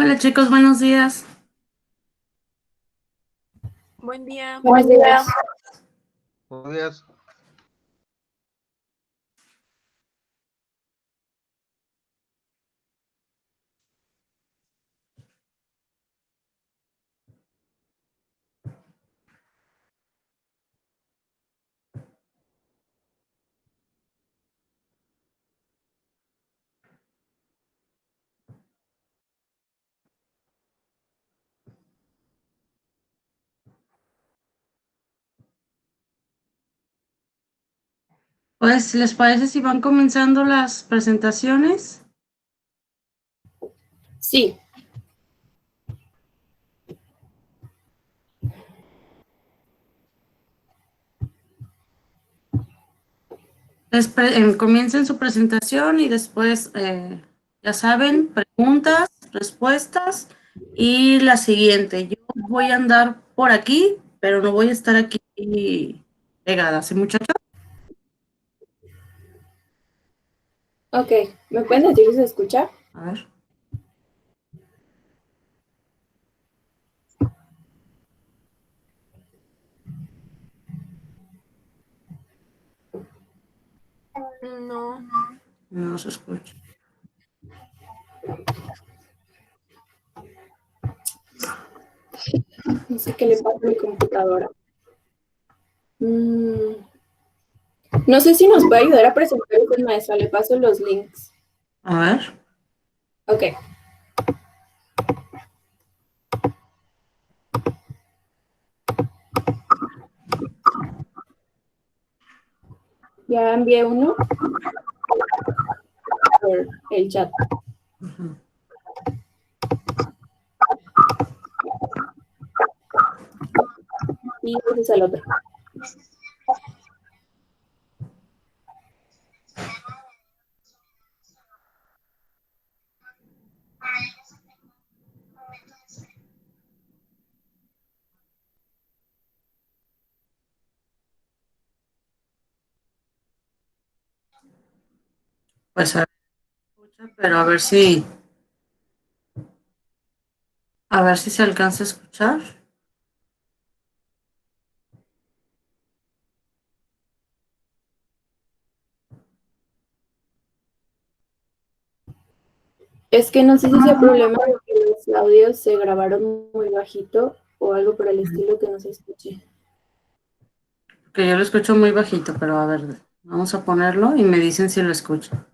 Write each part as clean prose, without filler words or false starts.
Hola chicos, buenos días. Buen día. Buenos días. Buenos días. Pues, ¿les parece si van comenzando las presentaciones? Sí, Comiencen su presentación y después, ya saben, preguntas, respuestas y la siguiente. Yo voy a andar por aquí, pero no voy a estar aquí pegada, ¿sí, muchachos? ok. ¿Me pueden decir si se escucha? A ver. No, No se escucha. No sé qué le pasa a mi computadora. No sé si nos puede ayudar a presentar con maestra. Le paso los links. A ver. Ok. Ya envié uno por el chat. Y ese es el otro. Pues pero a ver si se alcanza a escuchar. Es que no sé si sea problema de que los audios se grabaron muy bajito o algo por el estilo que no se escuche. Que yo lo escucho muy bajito, pero a ver, vamos a ponerlo y me dicen si lo escuchan.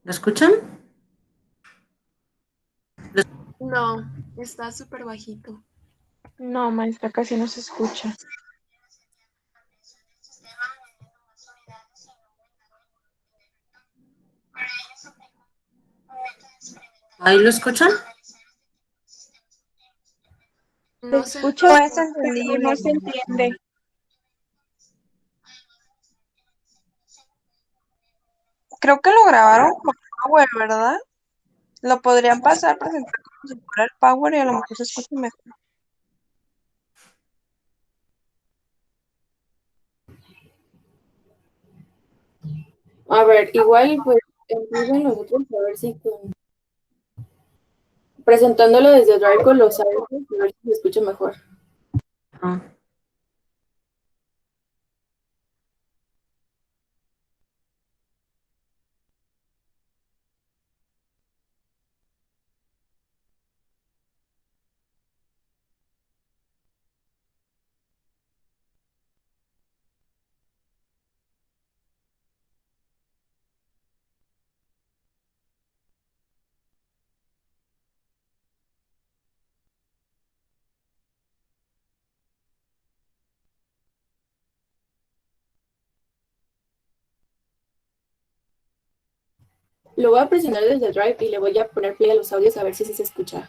¿Lo escuchan? no, está súper bajito. No, maestra, casi no se escucha. ¿Ahí lo escuchan? Se No se escucha, escucha. maestra, pero no se entiende. Creo que lo grabaron con Power, ¿verdad? Lo podrían pasar, presentar como si fuera el Power y a lo mejor se escucha mejor. A ver, igual pues empiezan los otros a ver si presentándolo desde Drive con los audios, a ver si se escucha mejor. Ah, Lo voy a presionar desde Drive y le voy a poner play a los audios a ver si sí se escucha.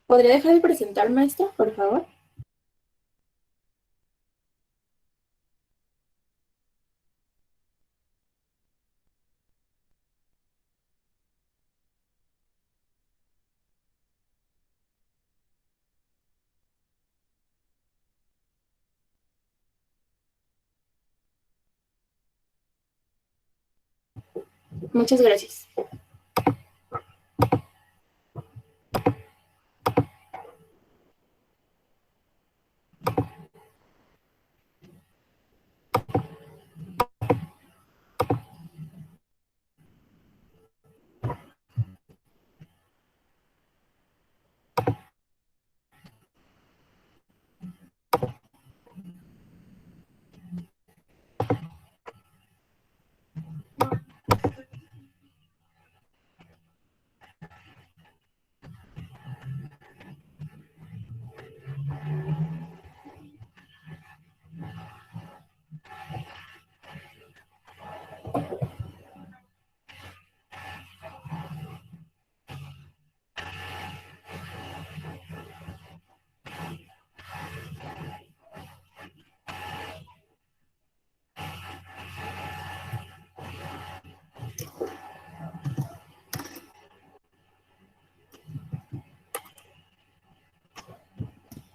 ¿Podría dejar de presentar, maestra, por favor? Muchas gracias.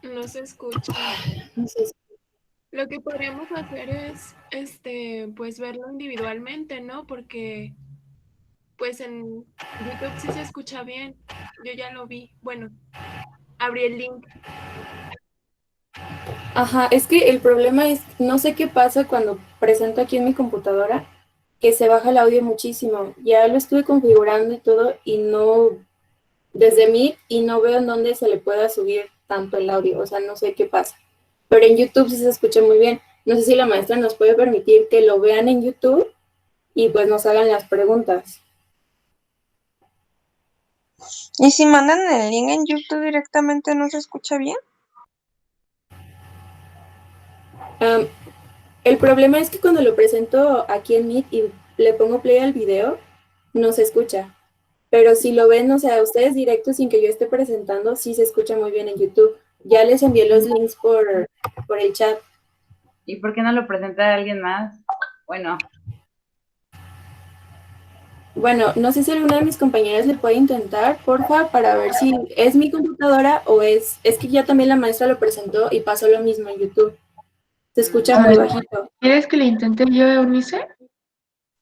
No se escucha. No sé si- Lo que podríamos hacer es, pues verlo individualmente, ¿no? Porque, pues en YouTube sí se escucha bien. Yo ya lo vi. Bueno, abrí el link. Ajá, es que el problema es, no sé qué pasa cuando presento aquí en mi computadora, que se baja el audio muchísimo. Ya lo estuve configurando y todo, y no, desde Meet, y no veo en dónde se le pueda subir tanto el audio, o sea, no sé qué pasa. Pero en YouTube sí se escucha muy bien. No sé si la maestra nos puede permitir que lo vean en YouTube y pues nos hagan las preguntas. ¿Y si mandan el link en YouTube directamente no se escucha bien? Am, el problema es que cuando lo presento aquí en Meet y le pongo play al video, no se escucha. Pero si lo ven, o sea, ustedes directos sin que yo esté presentando, sí se escucha muy bien en YouTube. Ya les envié los links por el chat. ¿Y por qué no lo presenta alguien más? Bueno, Bueno, no sé si alguna de mis compañeras le puede intentar, porfa, para ver si es mi computadora o es que ya también la maestra lo presentó y pasó lo mismo en YouTube. Se escucha A muy ver, bajito. ¿quieres que le intente yo, Eunice?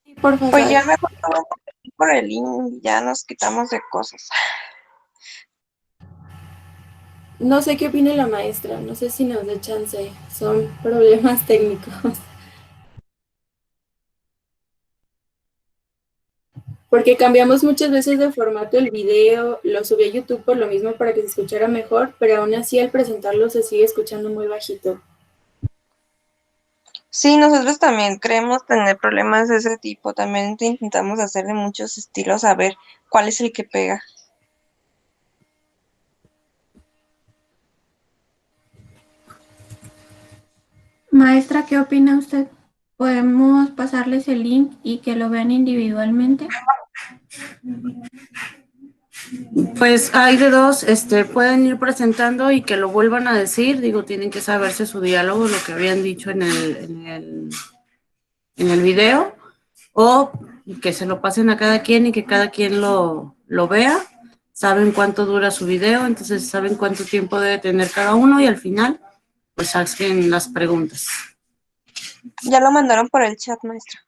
Sí, porfa, Pues ya ¿sabes? mejor lo voy a poner por el link y ya nos quitamos de cosas. No sé qué opine la maestra, no sé si nos dé chance, son problemas técnicos. Porque cambiamos muchas veces de formato el video, lo subí a YouTube por lo mismo para que se escuchara mejor, pero aún así al presentarlo se sigue escuchando muy bajito. Sí, nosotros también creemos tener problemas de ese tipo. También intentamos hacer de muchos estilos a ver cuál es el que pega. Maestra, ¿qué opina usted? ¿Podemos pasarles el link y que lo vean individualmente? Pues hay de dos, pueden ir presentando y que lo vuelvan a decir, digo, tienen que saberse su diálogo, lo que habían dicho en el video, o que se lo pasen a cada quien y que cada quien lo vea, saben cuánto dura su video, entonces saben cuánto tiempo debe tener cada uno y al final, pues hacen las preguntas. Ya lo mandaron por el chat, maestra.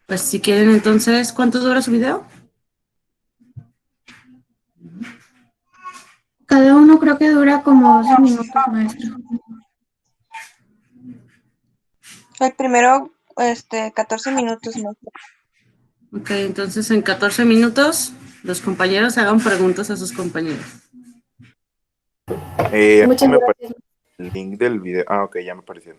Pues si quieren entonces, ¿cuánto dura su video? Cada uno creo que dura como 12 minutos, maestra. El primero, 14 minutos, maestra. Ok, entonces en 14 minutos los compañeros hagan preguntas a sus compañeros. Muchas Me aparece gracias. el link del video. Ah, ok, ya me apareció.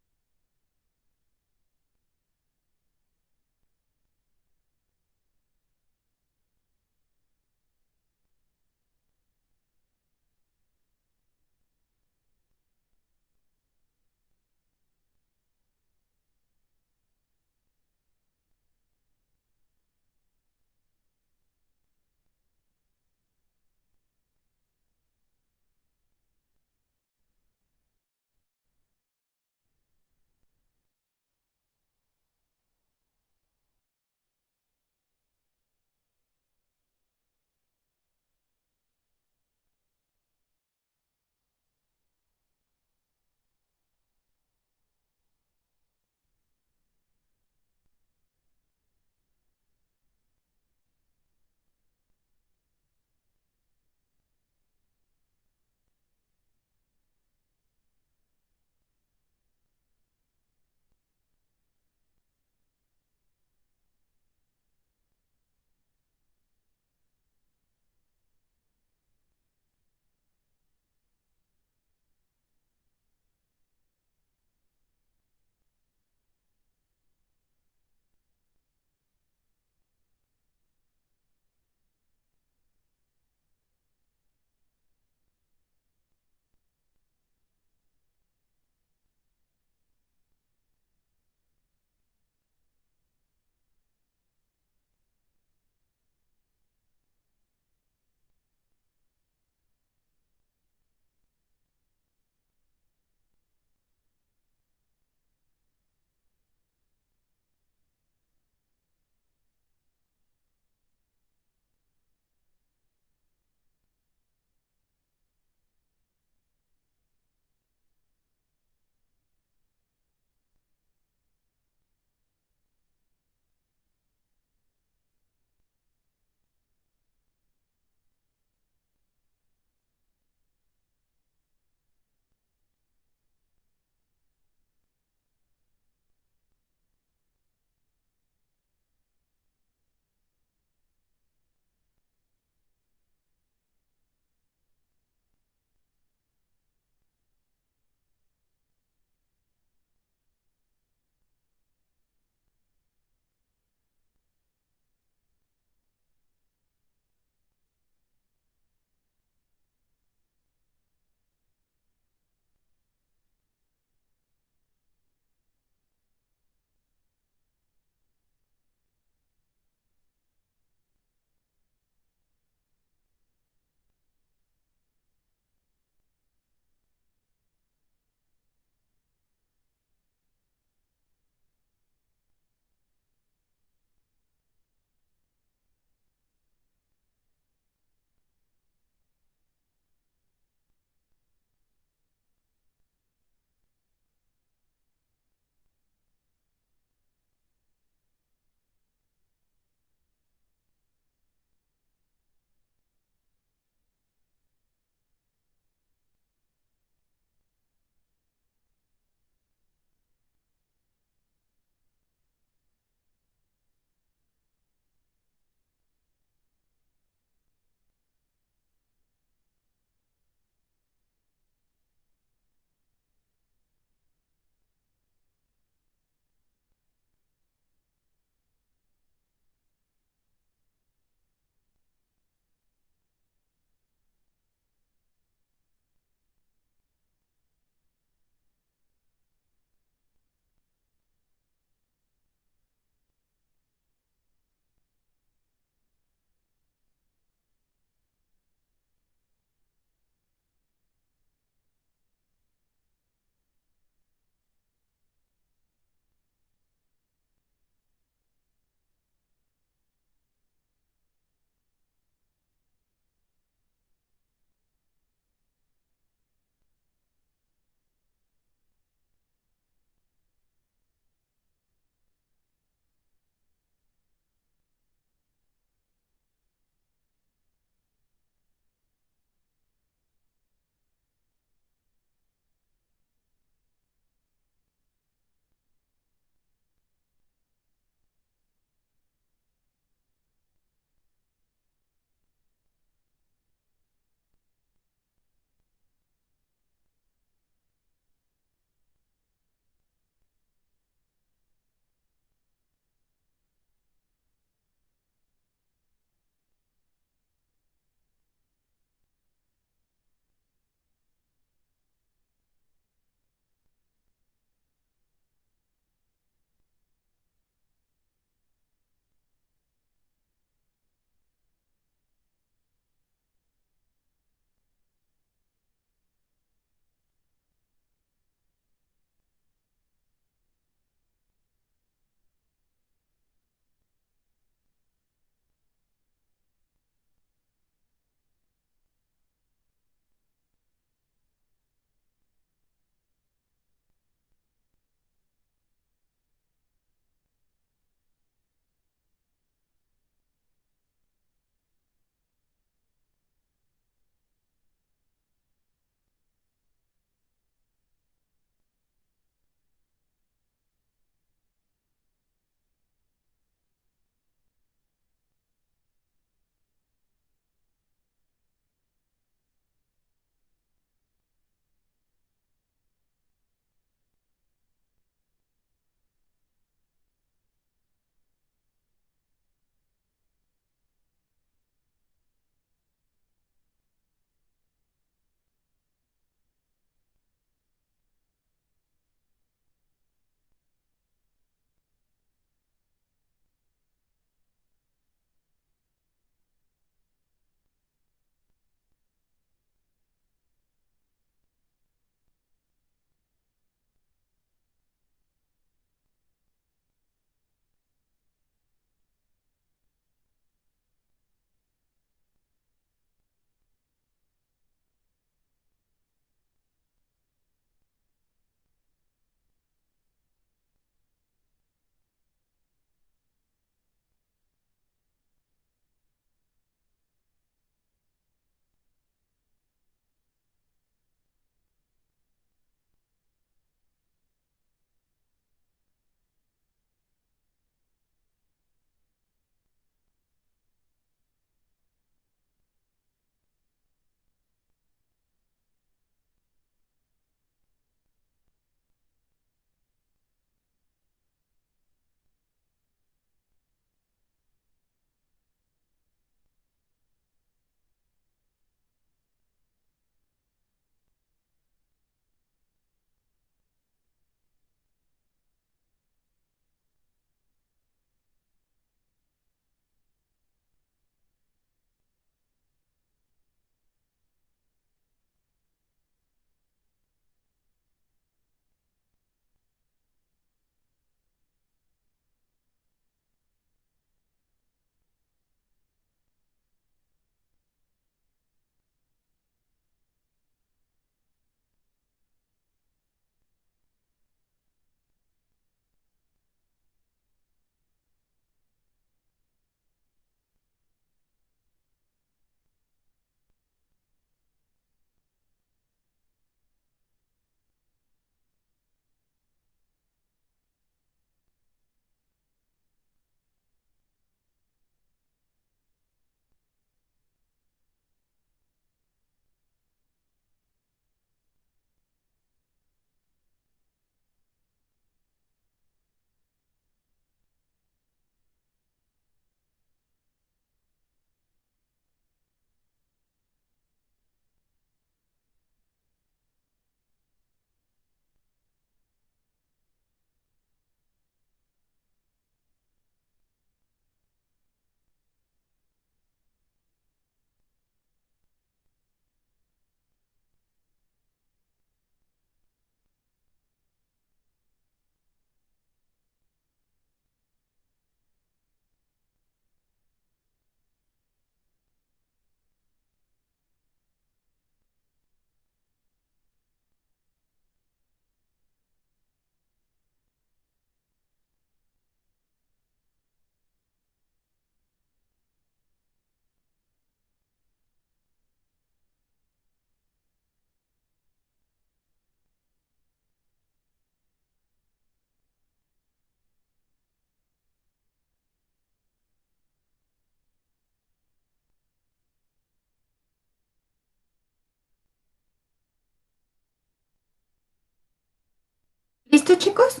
¿Listo, chicos?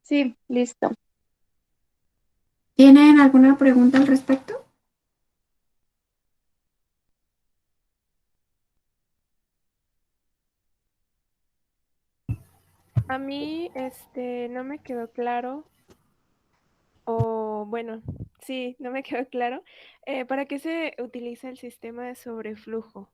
Sí, listo. ¿Tienen alguna pregunta al respecto? A mí, no me quedó claro, o bueno, sí, no me quedó claro, ¿para qué se utiliza el sistema de sobreflujo?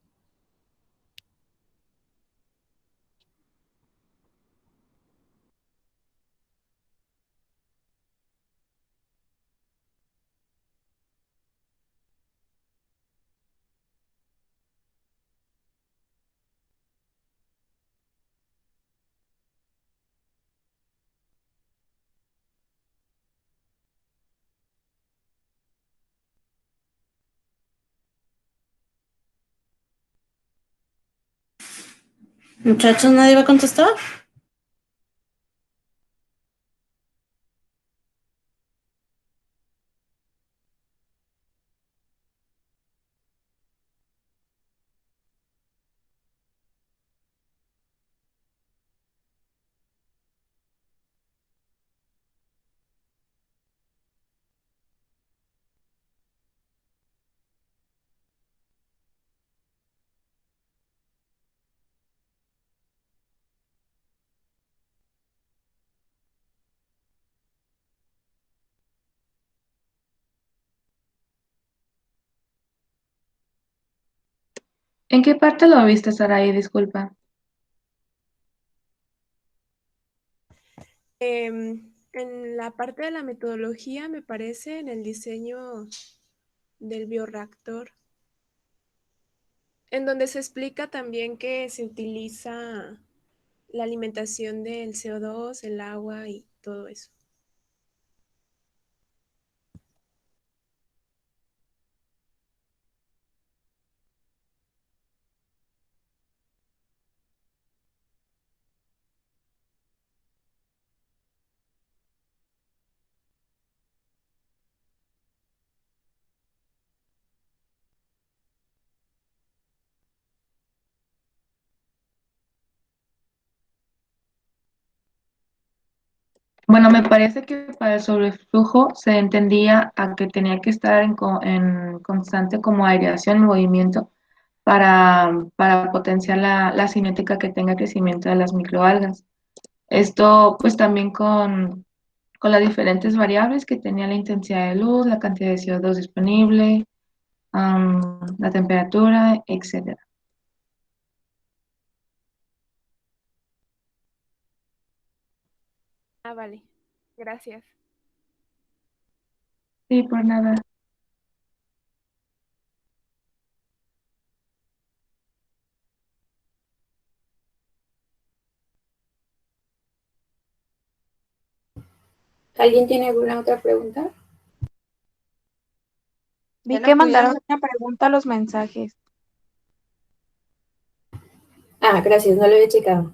Muchachos, ¿nadie va a contestar? ¿En qué parte lo viste, Saraí? Disculpa. En la parte de la metodología, me parece, en el diseño del bioreactor, en donde se explica también que se utiliza la alimentación del CO2, el agua y todo eso. Bueno, me parece que para el sobreflujo se entendía a que tenía que estar en constante como aireación, movimiento, para potenciar la cinética que tenga crecimiento de las microalgas. Esto pues también con las diferentes variables que tenía la intensidad de luz, la cantidad de CO2 disponible, la temperatura, etcétera. Ah, vale. Gracias. Sí, por nada. ¿Alguien tiene alguna otra pregunta? Vi Ya que no pudieron. mandaron una pregunta a los mensajes. Ah, gracias, no lo había checado.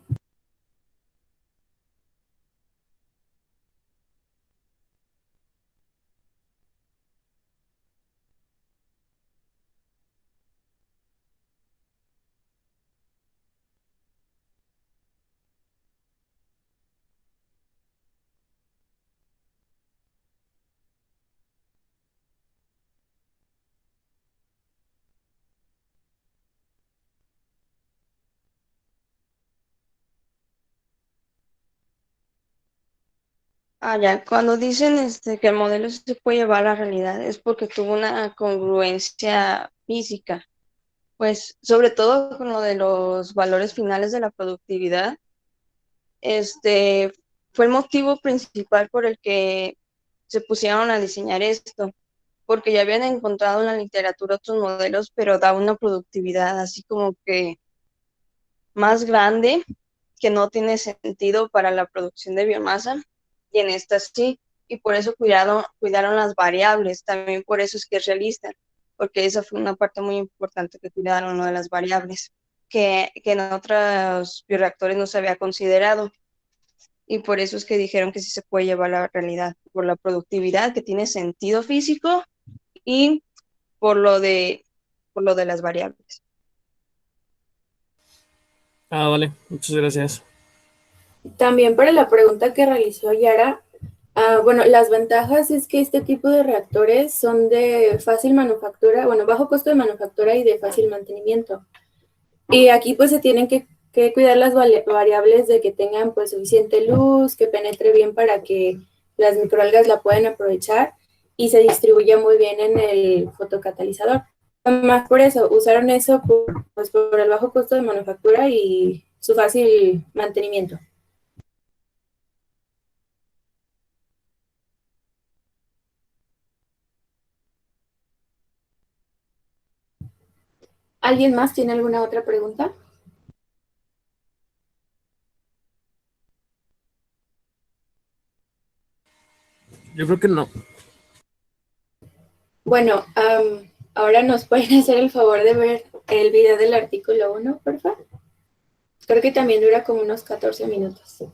Ah, ya, cuando dicen que el modelo se puede llevar a la realidad es porque tuvo una congruencia física, pues sobre todo con lo de los valores finales de la productividad, este fue el motivo principal por el que se pusieron a diseñar esto, porque ya habían encontrado en la literatura otros modelos, pero da una productividad así como que más grande, que no tiene sentido para la producción de biomasa, y en esta sí, y por eso cuidaron las variables, también por eso es que es realista, porque esa fue una parte muy importante que cuidaron, lo de las variables, que en otros bioreactores no se había considerado, y por eso es que dijeron que sí se puede llevar a la realidad, por la productividad que tiene sentido físico y por lo de las variables. Ah, vale, muchas gracias. También para la pregunta que realizó Yara, bueno, las ventajas es que este tipo de reactores son de fácil manufactura, bueno, bajo costo de manufactura y de fácil mantenimiento. Y aquí pues se tienen que cuidar las variables de que tengan pues suficiente luz, que penetre bien para que las microalgas la puedan aprovechar y se distribuya muy bien en el fotocatalizador. Más por eso, usaron eso pues, por el bajo costo de manufactura y su fácil mantenimiento. ¿Alguien más tiene alguna otra pregunta? Yo creo que no. Bueno, ahora nos pueden hacer el favor de ver el video del artículo 1, por favor. Creo que también dura como unos 14 minutos.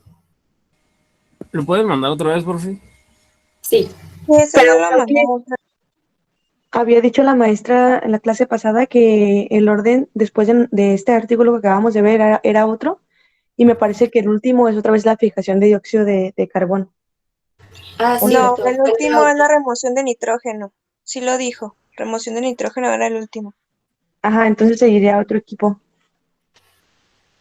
¿Lo puedes mandar otra vez, por fin? Sí. Sí, eso ya lo mandamos. Había dicho la maestra en la clase pasada que el orden después de este artículo que acabamos de ver era otro, y me parece que el último es otra vez la fijación de dióxido de carbono. Ah, ¿O No, cierto. el último es la remoción de nitrógeno. Sí lo dijo. Remoción de nitrógeno era el último. Ajá, entonces seguiría otro equipo.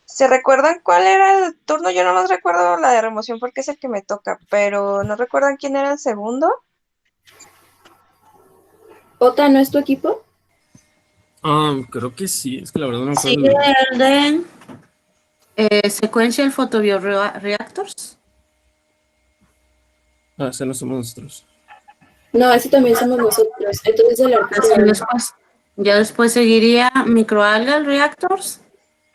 ¿Se recuerdan cuál era el turno? Yo no más recuerdo la de remoción porque es el que me toca, pero ¿no recuerdan quién era el segundo? ¿Ota no es tu equipo? Creo que sí, es que la verdad no me acuerdo. Sigue el de Sequential Photobioreactors. Ese no somos nosotros. No, ese también somos nosotros. Entonces el artículo. Ya después seguiría Microalgal Reactors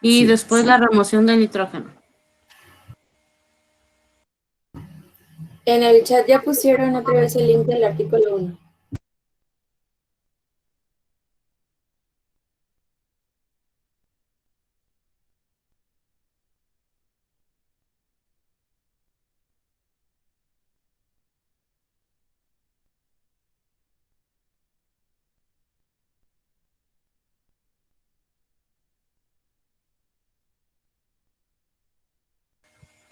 y Sí. después la remoción de nitrógeno. En el chat ya pusieron otra vez el link del artículo 1.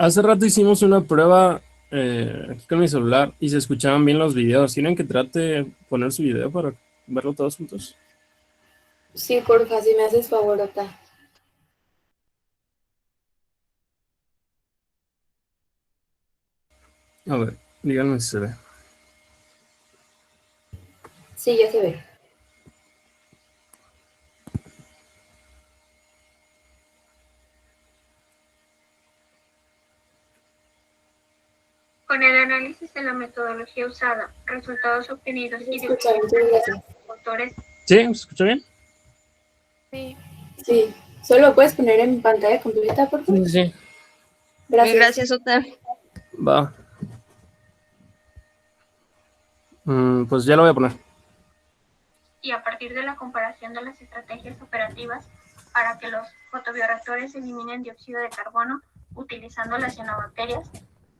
Hace rato hicimos una prueba aquí con mi celular y se escuchaban bien los videos. ¿Tienen que trate de poner su video para verlo todos juntos? Sí, porfa, si me haces favor, Ota. A ver, díganme si se ve. Sí, ya se ve. Con el análisis de la metodología usada, resultados obtenidos y autores. ¿Sí? ¿Se escucha bien? Sí. Sí. ¿Solo lo puedes poner en pantalla completa, por favor? Sí. Gracias. Gracias, Ota. Va. Pues ya lo voy a poner. Y a partir de la comparación de las estrategias operativas para que los fotobioreactores eliminen dióxido de carbono utilizando las cianobacterias,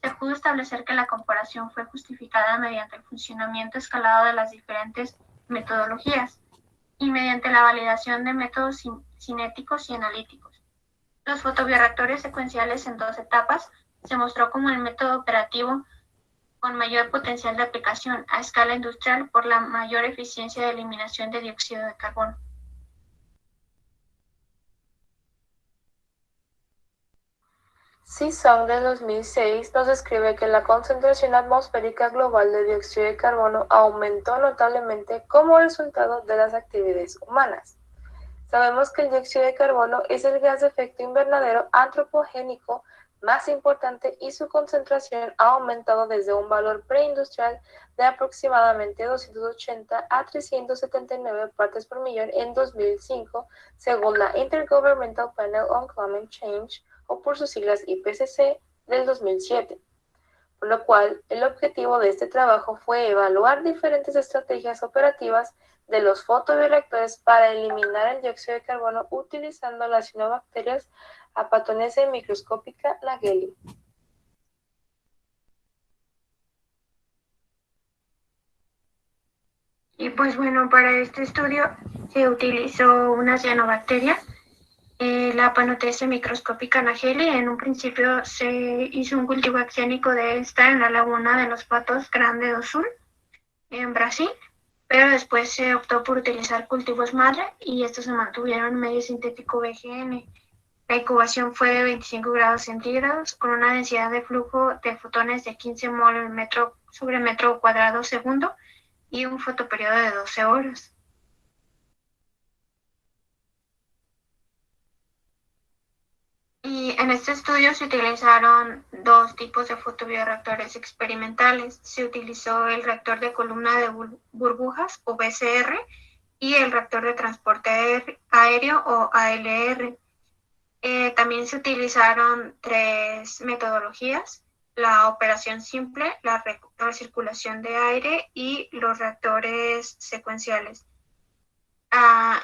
se pudo establecer que la comparación fue justificada mediante el funcionamiento escalado de las diferentes metodologías y mediante la validación de métodos cinéticos y analíticos. Los fotobioreactores secuenciales en 2 etapas se mostró como el método operativo con mayor potencial de aplicación a escala industrial por la mayor eficiencia de eliminación de dióxido de carbono. CSON del 2006 nos describe que la concentración atmosférica global de dióxido de carbono aumentó notablemente como resultado de las actividades humanas. Sabemos que el dióxido de carbono es el gas de efecto invernadero antropogénico más importante y su concentración ha aumentado desde un valor preindustrial de aproximadamente 280 a 379 partes por millón en 2005, según la Intergovernmental Panel on Climate Change, o por sus siglas IPCC, del 2007. Por lo cual, el objetivo de este trabajo fue evaluar diferentes estrategias operativas de los fotobioreactores para eliminar el dióxido de carbono utilizando las cianobacterias Apatonese microscópica Nageli. Y pues bueno, para este estudio se utilizó una cianobacteria La Panotesia microscópica nageli. En un principio se hizo un cultivo axiónico de esta en la laguna de los Patos Grande do Sul, en Brasil, pero después se optó por utilizar cultivos madre y estos se mantuvieron en medio sintético BGN. La incubación fue de 25 grados centígrados con una densidad de flujo de fotones de 15 mol sobre metro cuadrado segundo y un fotoperiodo de 12 horas. Y en este estudio se utilizaron dos tipos de fotobioreactores experimentales. Se utilizó el reactor de columna de burbujas o BCR y el reactor de transporte aéreo o ALR. También se utilizaron 3 metodologías: la operación simple, la recirculación de aire y los reactores secuenciales.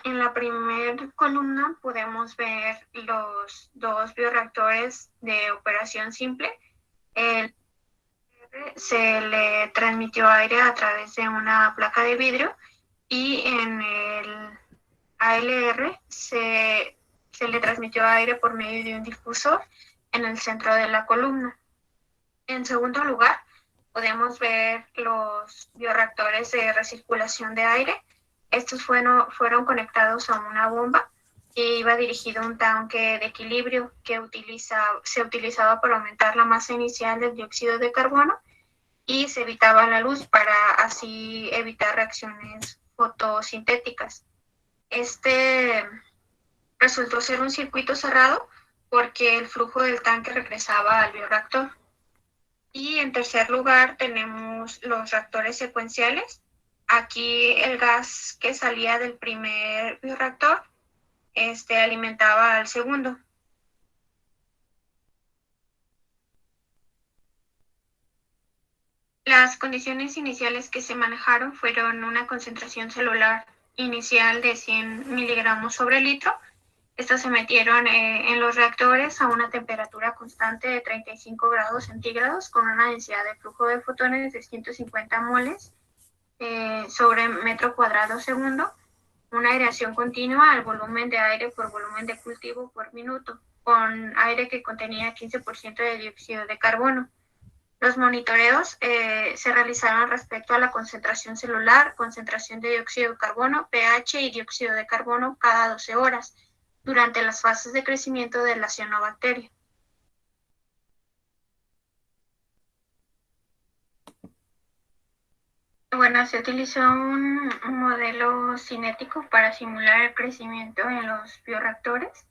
En la primera columna podemos ver los dos bioreactores de operación simple. Se le transmitió aire a través de una placa de vidrio y en el ALR se le transmitió aire por medio de un difusor en el centro de la columna. En segundo lugar, podemos ver los bioreactores de recirculación de aire. Estos fueron conectados a una bomba que iba dirigido a un tanque de equilibrio que se utilizaba para aumentar la masa inicial del dióxido de carbono y se evitaba la luz para así evitar reacciones fotosintéticas. Este resultó ser un circuito cerrado porque el flujo del tanque regresaba al bioreactor. Y en tercer lugar tenemos los reactores secuenciales. Aquí el gas que salía del primer bioreactor alimentaba al segundo. Las condiciones iniciales que se manejaron fueron una concentración celular inicial de 100 miligramos sobre litro. Estas se metieron en los reactores a una temperatura constante de 35 grados centígrados con una densidad de flujo de fotones de 150 moles sobre metro cuadrado segundo, una aireación continua al volumen de aire por volumen de cultivo por minuto, con aire que contenía 15% de dióxido de carbono. Los monitoreos se realizaron respecto a la concentración celular, concentración de dióxido de carbono, pH y dióxido de carbono cada 12 horas durante las fases de crecimiento de la cianobacteria. Bueno, se utilizó un modelo cinético para simular el crecimiento en los bioreactores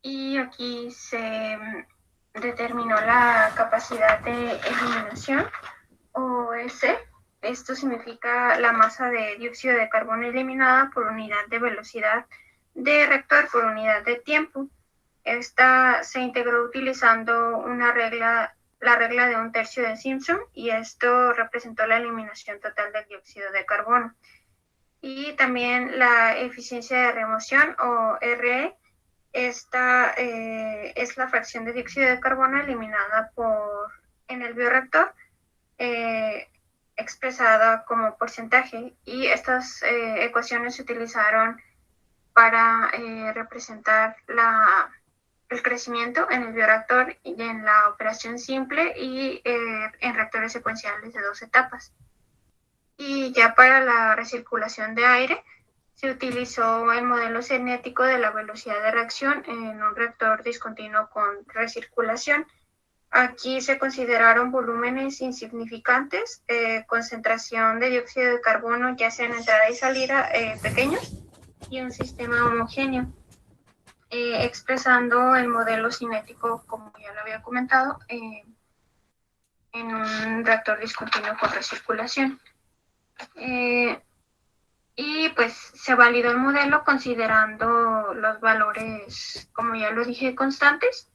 y aquí se determinó la capacidad de eliminación o S. Esto significa la masa de dióxido de carbono eliminada por unidad de velocidad de reactor por unidad de tiempo. Esta se integró utilizando la regla de 1/3 de Simpson y esto representó la eliminación total del dióxido de carbono. Y también la eficiencia de remoción o RE. Esta es la fracción de dióxido de carbono eliminada en el bioreactor expresada como porcentaje, y estas ecuaciones se utilizaron para representar el crecimiento en el bioreactor y en la operación simple y en reactores secuenciales de 2 etapas. Y ya para la recirculación de aire se utilizó el modelo cinético de la velocidad de reacción en un reactor discontinuo con recirculación. Aquí se consideraron volúmenes insignificantes, concentración de dióxido de carbono ya sea en entrada y salida pequeños y un sistema homogéneo, expresando el modelo cinético, como ya lo había comentado, en un reactor discontinuo con recirculación. Y pues se validó el modelo considerando los valores, como ya lo dije, constantes,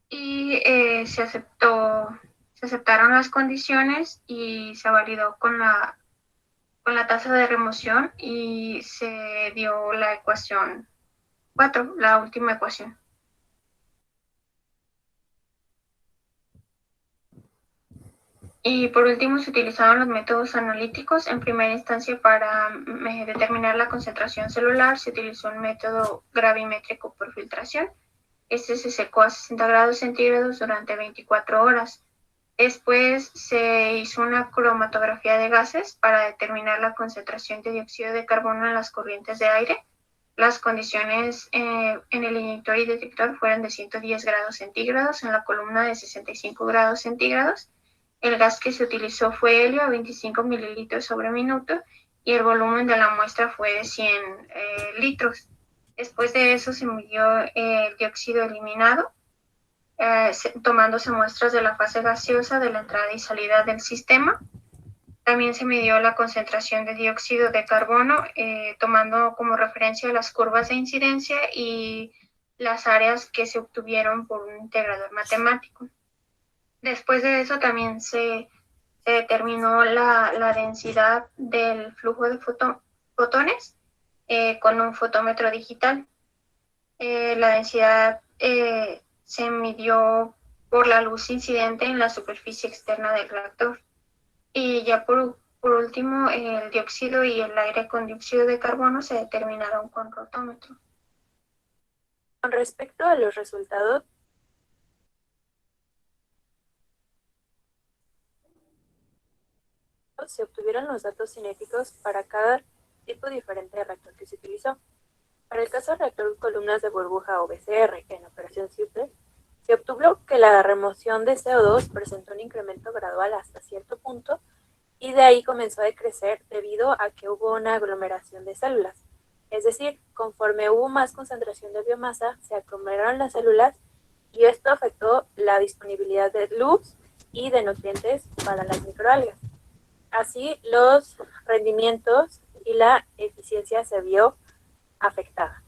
y se aceptaron las condiciones y se validó con la tasa de remoción y se dio la ecuación 4, la última ecuación. Y por último, se utilizaron los métodos analíticos. En primera instancia, para determinar la concentración celular, se utilizó un método gravimétrico por filtración. Este se secó a 60 grados centígrados durante 24 horas. Después se hizo una cromatografía de gases para determinar la concentración de dióxido de carbono en las corrientes de aire. Las condiciones en el inyector y detector fueron de 110 grados centígrados, en la columna de 65 grados centígrados. El gas que se utilizó fue helio a 25 mililitros sobre minuto y el volumen de la muestra fue de 100 litros. Después de eso se midió el dióxido eliminado, tomándose muestras de la fase gaseosa de la entrada y salida del sistema. También se midió la concentración de dióxido de carbono, tomando como referencia las curvas de incidencia y las áreas que se obtuvieron por un integrador matemático. Después de eso también se determinó la densidad del flujo de fotones con un fotómetro digital. La densidad se midió por la luz incidente en la superficie externa del reactor. Y ya por último, el dióxido y el aire con dióxido de carbono se determinaron con rotómetro. Con respecto a los resultados, se obtuvieron los datos cinéticos para cada tipo diferente de reactor que se utilizó. Para el caso del reactor columnas de burbuja o BCR, en operación simple, se obtuvo que la remoción de CO2 presentó un incremento gradual hasta cierto punto y de ahí comenzó a decrecer debido a que hubo una aglomeración de células. Es decir, conforme hubo más concentración de biomasa, se aglomeraron las células y esto afectó la disponibilidad de luz y de nutrientes para las microalgas. Así, los rendimientos y la eficiencia se vio afectada.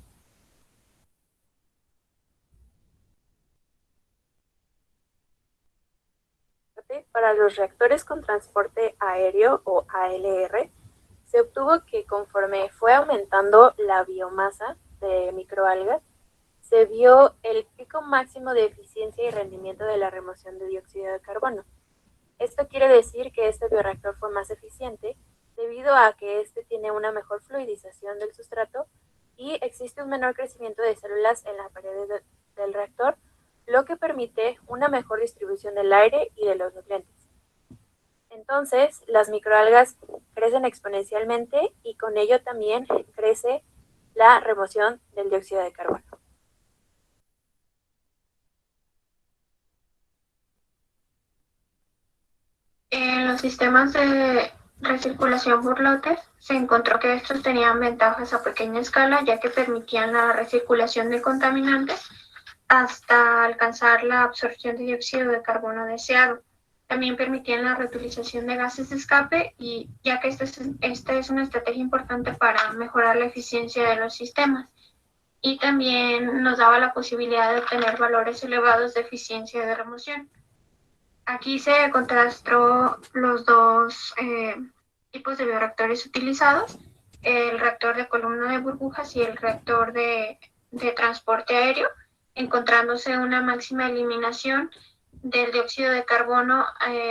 Para los reactores con transporte aéreo o ALR, se obtuvo que conforme fue aumentando la biomasa de microalgas, se vio el pico máximo de eficiencia y rendimiento de la remoción de dióxido de carbono. Esto quiere decir que este bioreactor fue más eficiente debido a que este tiene una mejor fluidización del sustrato y existe un menor crecimiento de células en la pared del reactor, lo que permite una mejor distribución del aire y de los nutrientes. Entonces, las microalgas crecen exponencialmente y con ello también crece la remoción del dióxido de carbono. En los sistemas de recirculación por lotes, se encontró que estos tenían ventajas a pequeña escala, ya que permitían la recirculación de contaminantes hasta alcanzar la absorción de dióxido de carbono deseado. También permitían la reutilización de gases de escape, y ya que esta es una estrategia importante para mejorar la eficiencia de los sistemas. Y también nos daba la posibilidad de obtener valores elevados de eficiencia de remoción. Aquí se contrastó los dos tipos de bioreactores utilizados, el reactor de columna de burbujas y el reactor de transporte aéreo, encontrándose una máxima eliminación del dióxido de carbono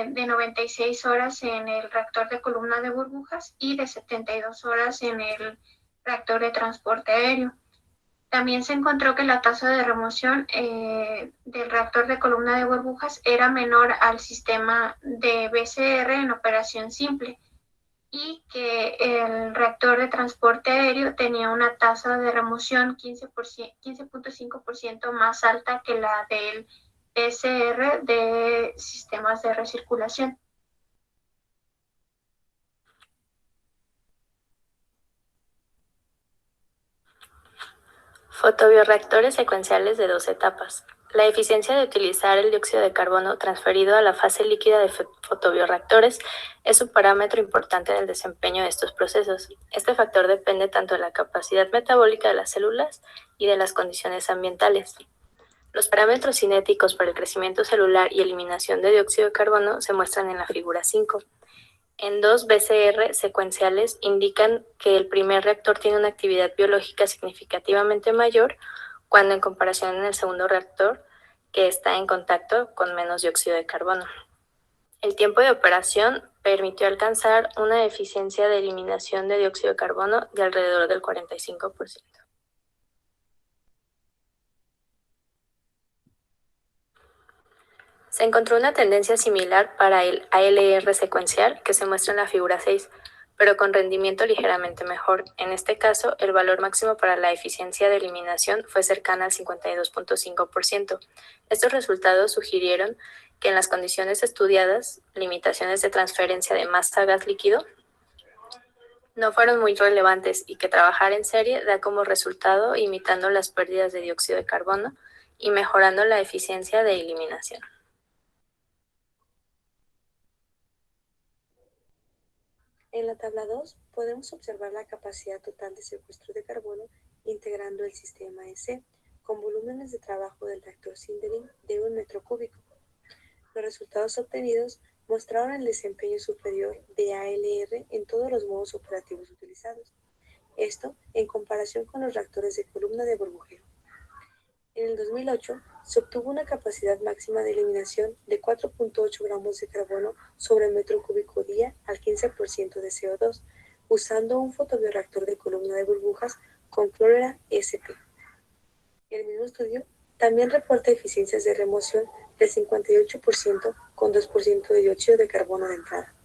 de 96 horas en el reactor de columna de burbujas y de 72 horas en el reactor de transporte aéreo. También se encontró que la tasa de remoción del reactor de columna de burbujas era menor al sistema de BCR en operación simple, y que el reactor de transporte aéreo tenía una tasa de remoción 15.5% más alta que la del BCR de sistemas de recirculación. Fotobioreactores secuenciales de 2 etapas. La eficiencia de utilizar el dióxido de carbono transferido a la fase líquida de fotobioreactores es un parámetro importante en el desempeño de estos procesos. Este factor depende tanto de la capacidad metabólica de las células y de las condiciones ambientales. Los parámetros cinéticos para el crecimiento celular y eliminación de dióxido de carbono se muestran en la figura 5. En 2 BCR secuenciales indican que el primer reactor tiene una actividad biológica significativamente mayor cuando en comparación en el segundo reactor, que está en contacto con menos dióxido de carbono. El tiempo de operación permitió alcanzar una eficiencia de eliminación de dióxido de carbono de alrededor del 45%. Se encontró una tendencia similar para el ALR secuencial que se muestra en la figura 6, pero con rendimiento ligeramente mejor. En este caso, el valor máximo para la eficiencia de eliminación fue cercana al 52.5%. Estos resultados sugirieron que en las condiciones estudiadas, limitaciones de transferencia de masa a gas líquido no fueron muy relevantes y que trabajar en serie da como resultado imitando las pérdidas de dióxido de carbono y mejorando la eficiencia de eliminación. En la tabla 2 podemos observar la capacidad total de secuestro de carbono integrando el sistema EC con volúmenes de trabajo del reactor Sindelin de 1 metro cúbico. Los resultados obtenidos mostraron el desempeño superior de ALR en todos los modos operativos utilizados. Esto en comparación con los reactores de columna de burbujeo. En el 2008 se obtuvo una capacidad máxima de eliminación de 4.8 gramos de carbono sobre metro cúbico día al 15% de CO2, usando un fotobioreactor de columna de burbujas con clorera SP. El mismo estudio también reporta eficiencias de remoción del 58% con 2% de dióxido de carbono de entrada.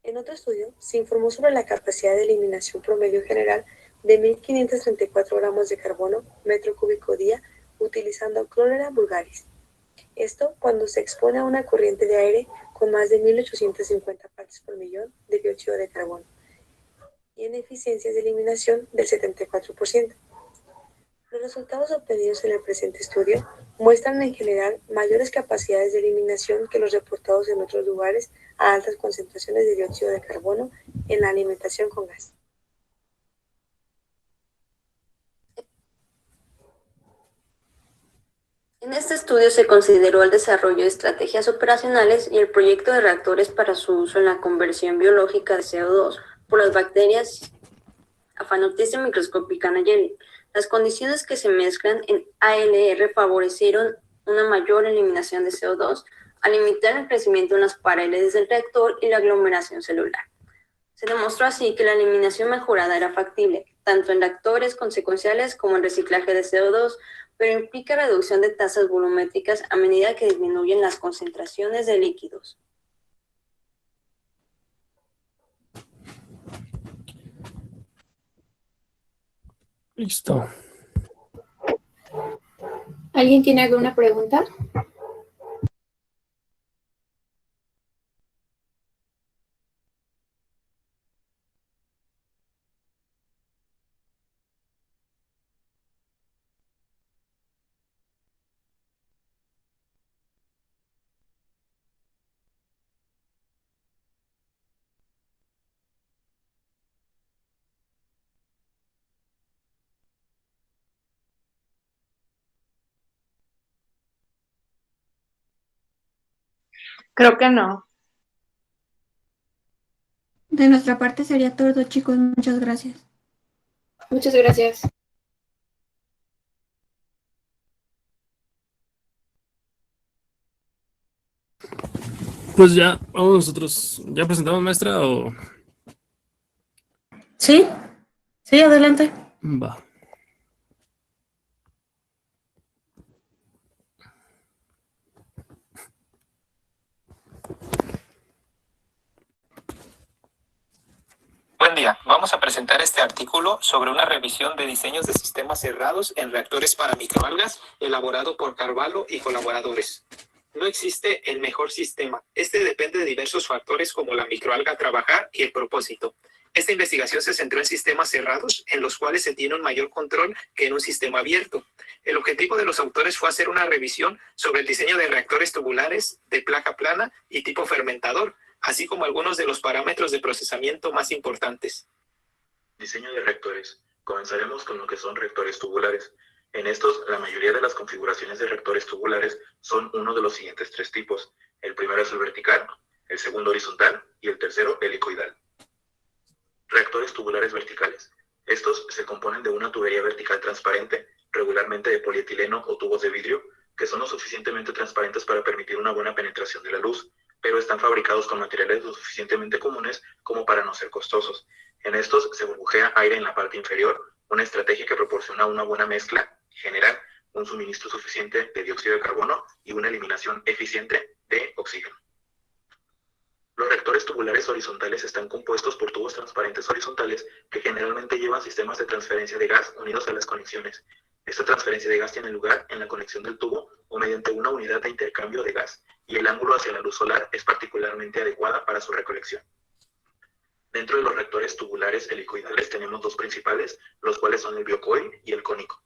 En otro estudio se informó sobre la capacidad de eliminación promedio general de 1.534 gramos de carbono metro cúbico día utilizando clorera vulgaris. Esto cuando se expone a una corriente de aire con más de 1.850 partes por millón de dióxido de carbono y en eficiencias de eliminación del 74%. Los resultados obtenidos en el presente estudio muestran en general mayores capacidades de eliminación que los reportados en otros lugares a altas concentraciones de dióxido de carbono en la alimentación con gas. En este estudio se consideró el desarrollo de estrategias operacionales y el proyecto de reactores para su uso en la conversión biológica de CO2 por las bacterias Aphanotypsis microscopica nayeli. Las condiciones que se mezclan en ALR favorecieron una mayor eliminación de CO2 al limitar el crecimiento en las paredes del reactor y la aglomeración celular. Se demostró así que la eliminación mejorada era factible, tanto en reactores consecuenciales como en reciclaje de CO2, pero implica reducción de tasas volumétricas a medida que disminuyen las concentraciones de líquidos. Listo. ¿Alguien tiene alguna pregunta? Creo que no. De nuestra parte sería todo, chicos. Muchas gracias. Muchas gracias. Pues ya, vamos nosotros. ¿Ya presentamos, maestra, o...? Sí, sí, adelante. Va. Buen día, vamos a presentar este artículo sobre una revisión de diseños de sistemas cerrados en reactores para microalgas elaborado por Carvalho y colaboradores. No existe el mejor sistema, este depende de diversos factores como la microalga a trabajar y el propósito. Esta investigación se centró en sistemas cerrados en los cuales se tiene un mayor control que en un sistema abierto. El objetivo de los autores fue hacer una revisión sobre el diseño de reactores tubulares de placa plana y tipo fermentador, así como algunos de los parámetros de procesamiento más importantes. Diseño de reactores. Comenzaremos con lo que son reactores tubulares. En estos, la mayoría de las configuraciones de reactores tubulares son uno de los siguientes tres tipos. El primero es el vertical, el segundo horizontal y el tercero helicoidal. Reactores tubulares verticales. Estos se componen de una tubería vertical transparente, regularmente de polietileno o tubos de vidrio, que son lo suficientemente transparentes para permitir una buena penetración de la luz, pero están fabricados con materiales lo suficientemente comunes como para no ser costosos. En estos se burbujea aire en la parte inferior, una estrategia que proporciona una buena mezcla general, un suministro suficiente de dióxido de carbono y una eliminación eficiente de oxígeno. Los reactores tubulares horizontales están compuestos por tubos transparentes horizontales que generalmente llevan sistemas de transferencia de gas unidos a las conexiones. Esta transferencia de gas tiene lugar en la conexión del tubo o mediante una unidad de intercambio de gas, y el ángulo hacia la luz solar es particularmente adecuada para su recolección. Dentro de los reactores tubulares helicoidales tenemos dos principales, los cuales son el biocoil y el cónico.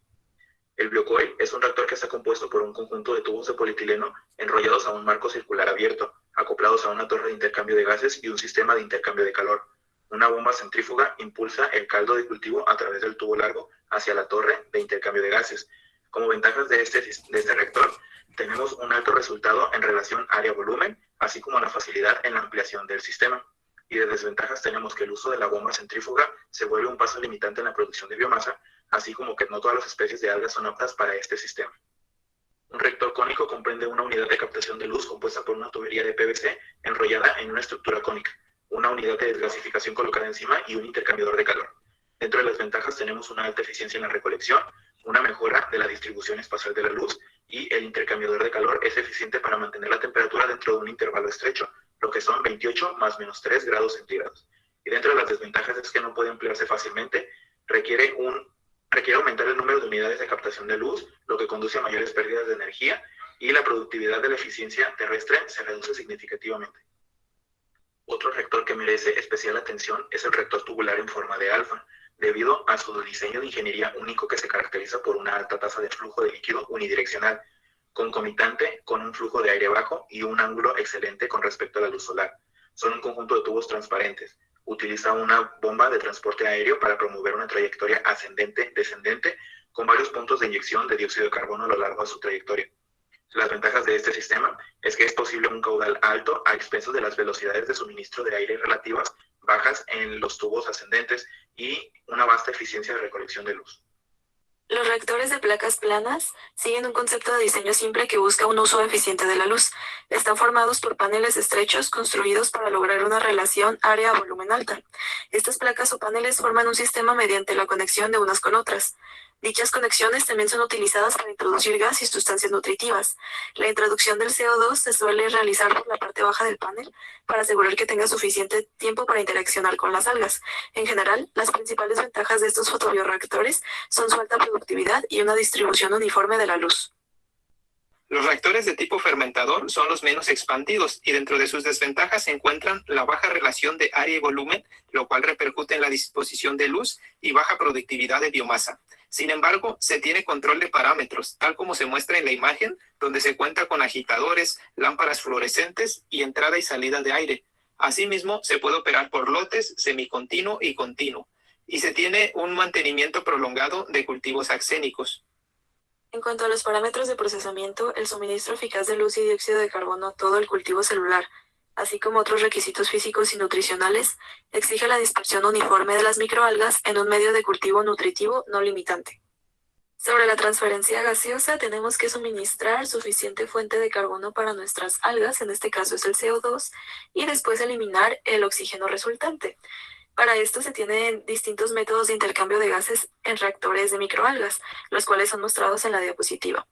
El biocoil es un reactor que está compuesto por un conjunto de tubos de polietileno enrollados a un marco circular abierto, acoplados a una torre de intercambio de gases y un sistema de intercambio de calor. Una bomba centrífuga impulsa el caldo de cultivo a través del tubo largo hacia la torre de intercambio de gases. Como ventajas de este reactor, tenemos un alto resultado en relación área-volumen, así como la facilidad en la ampliación del sistema. Y de desventajas tenemos que el uso de la bomba centrífuga se vuelve un paso limitante en la producción de biomasa, así como que no todas las especies de algas son aptas para este sistema. Un reactor cónico comprende una unidad de captación de luz compuesta por una tubería de PVC enrollada en una estructura cónica, una unidad de desgasificación colocada encima y un intercambiador de calor. Dentro de las ventajas tenemos una alta eficiencia en la recolección, una mejora de la distribución espacial de la luz, y el intercambiador de calor es eficiente para mantener la temperatura dentro de un intervalo estrecho, lo que son 28 más menos 3 grados centígrados. Y dentro de las desventajas es que no puede emplearse fácilmente, requiere aumentar el número de unidades de captación de luz, lo que conduce a mayores pérdidas de energía, y la productividad de la eficiencia terrestre se reduce significativamente. Otro reactor que merece especial atención es el reactor tubular en forma de alfa, debido a su diseño de ingeniería único que se caracteriza por una alta tasa de flujo de líquido unidireccional, concomitante con un flujo de aire bajo y un ángulo excelente con respecto a la luz solar. Son un conjunto de tubos transparentes. Utiliza una bomba de transporte aéreo para promover una trayectoria ascendente-descendente con varios puntos de inyección de dióxido de carbono a lo largo de su trayectoria. Las ventajas de este sistema es que es posible un caudal alto a expensas de las velocidades de suministro de aire relativas bajas en los tubos ascendentes y una vasta eficiencia de recolección de luz. Los reactores de placas planas siguen un concepto de diseño simple que busca un uso eficiente de la luz. Están formados por paneles estrechos construidos para lograr una relación área-volumen alta. Estas placas o paneles forman un sistema mediante la conexión de unas con otras. Dichas conexiones también son utilizadas para introducir gas y sustancias nutritivas. La introducción del CO2 se suele realizar por la parte baja del panel para asegurar que tenga suficiente tiempo para interaccionar con las algas. En general, las principales ventajas de estos fotobioreactores son su alta productividad y una distribución uniforme de la luz. Los reactores de tipo fermentador son los menos expandidos y dentro de sus desventajas se encuentran la baja relación de área y volumen, lo cual repercute en la disposición de luz y baja productividad de biomasa. Sin embargo, se tiene control de parámetros, tal como se muestra en la imagen, donde se cuenta con agitadores, lámparas fluorescentes y entrada y salida de aire. Asimismo, se puede operar por lotes, semicontinuo y continuo, y se tiene un mantenimiento prolongado de cultivos axénicos. En cuanto a los parámetros de procesamiento, el suministro eficaz de luz y dióxido de carbono a todo el cultivo celular, así como otros requisitos físicos y nutricionales, exige la dispersión uniforme de las microalgas en un medio de cultivo nutritivo no limitante. Sobre la transferencia gaseosa, tenemos que suministrar suficiente fuente de carbono para nuestras algas, en este caso es el CO2, y después eliminar el oxígeno resultante. Para esto se tienen distintos métodos de intercambio de gases en reactores de microalgas, los cuales son mostrados en la diapositiva.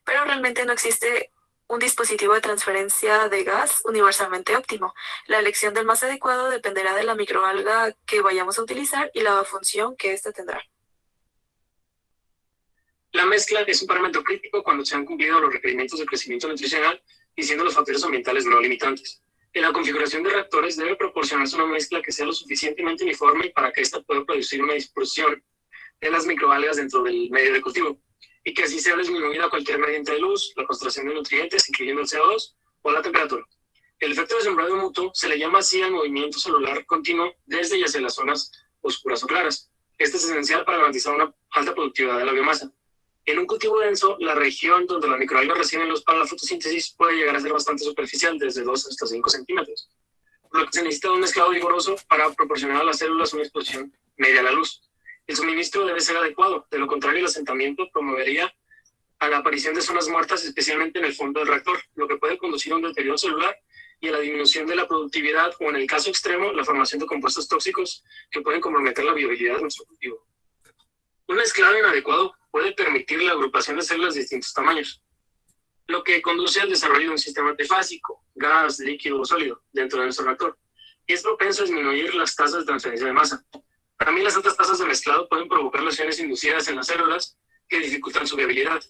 Pero realmente no existe un dispositivo de transferencia de gas universalmente óptimo. La elección del más adecuado dependerá de la microalga que vayamos a utilizar y la función que ésta tendrá. La mezcla es un parámetro crítico cuando se han cumplido los requerimientos de crecimiento nutricional y siendo los factores ambientales no limitantes. En la configuración de reactores debe proporcionarse una mezcla que sea lo suficientemente uniforme para que ésta pueda producir una dispersión de las microalgas dentro del medio de cultivo, y que así sea disminuida cualquier mediante de luz, la concentración de nutrientes, incluyendo el CO2, o la temperatura. El efecto de sembrado mutuo se le llama así al movimiento celular continuo desde y hacia las zonas oscuras o claras. Este es esencial para garantizar una alta productividad de la biomasa. En un cultivo denso, la región donde las microalgas reciben luz para la fotosíntesis puede llegar a ser bastante superficial, desde 2 hasta 5 centímetros, por lo que se necesita un mezclado vigoroso para proporcionar a las células una exposición media a la luz. El suministro debe ser adecuado, de lo contrario el asentamiento promovería a la aparición de zonas muertas, especialmente en el fondo del reactor, lo que puede conducir a un deterioro celular y a la disminución de la productividad o, en el caso extremo, la formación de compuestos tóxicos que pueden comprometer la viabilidad de nuestro cultivo. Un mezclado inadecuado puede permitir la agrupación de células de distintos tamaños, lo que conduce al desarrollo de un sistema trifásico, gas, líquido o sólido, dentro de nuestro reactor, y es propenso a disminuir las tasas de transferencia de masa. También las altas tasas de mezclado pueden provocar lesiones inducidas en las células que dificultan su viabilidad,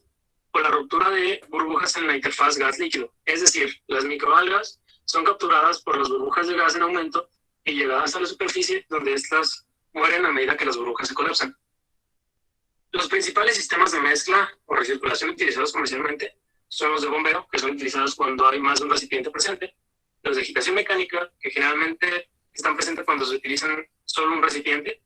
o la ruptura de burbujas en la interfaz gas-líquido, es decir, las microalgas son capturadas por las burbujas de gas en aumento y llegadas a la superficie, donde éstas mueren a medida que las burbujas se colapsan. Los principales sistemas de mezcla o recirculación utilizados comercialmente son los de bombeo, que son utilizados cuando hay más de un recipiente presente, los de agitación mecánica, que generalmente están presentes cuando se utilizan solo un recipiente,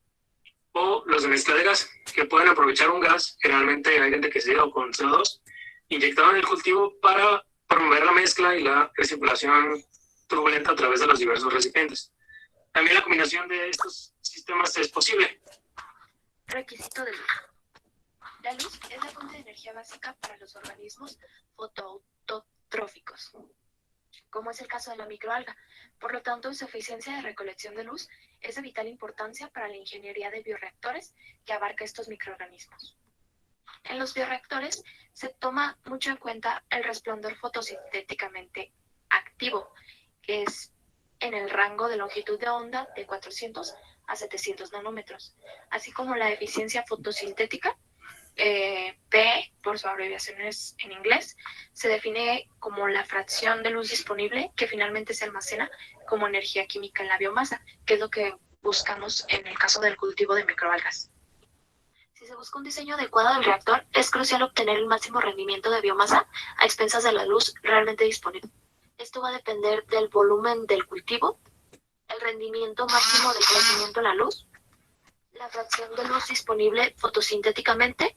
o los de mezcla de gas, que pueden aprovechar un gas, generalmente aire enriquecido con CO2, inyectado en el cultivo para promover la mezcla y la recirculación turbulenta a través de los diversos recipientes. También la combinación de estos sistemas es posible. Requisito de luz. La luz es la fuente de energía básica para los organismos fotoautotróficos, como es el caso de la microalga. Por lo tanto, su eficiencia de recolección de luz es de vital importancia para la ingeniería de bioreactores que abarca estos microorganismos. En los bioreactores se toma mucho en cuenta el resplandor fotosintéticamente activo, que es en el rango de longitud de onda de 400 a 700 nanómetros, así como la eficiencia fotosintética, P, por su abreviación es en inglés, se define como la fracción de luz disponible que finalmente se almacena como energía química en la biomasa, que es lo que buscamos en el caso del cultivo de microalgas. Si se busca un diseño adecuado del reactor, es crucial obtener el máximo rendimiento de biomasa a expensas de la luz realmente disponible. Esto va a depender del volumen del cultivo, el rendimiento máximo del crecimiento en la luz, la fracción de luz disponible fotosintéticamente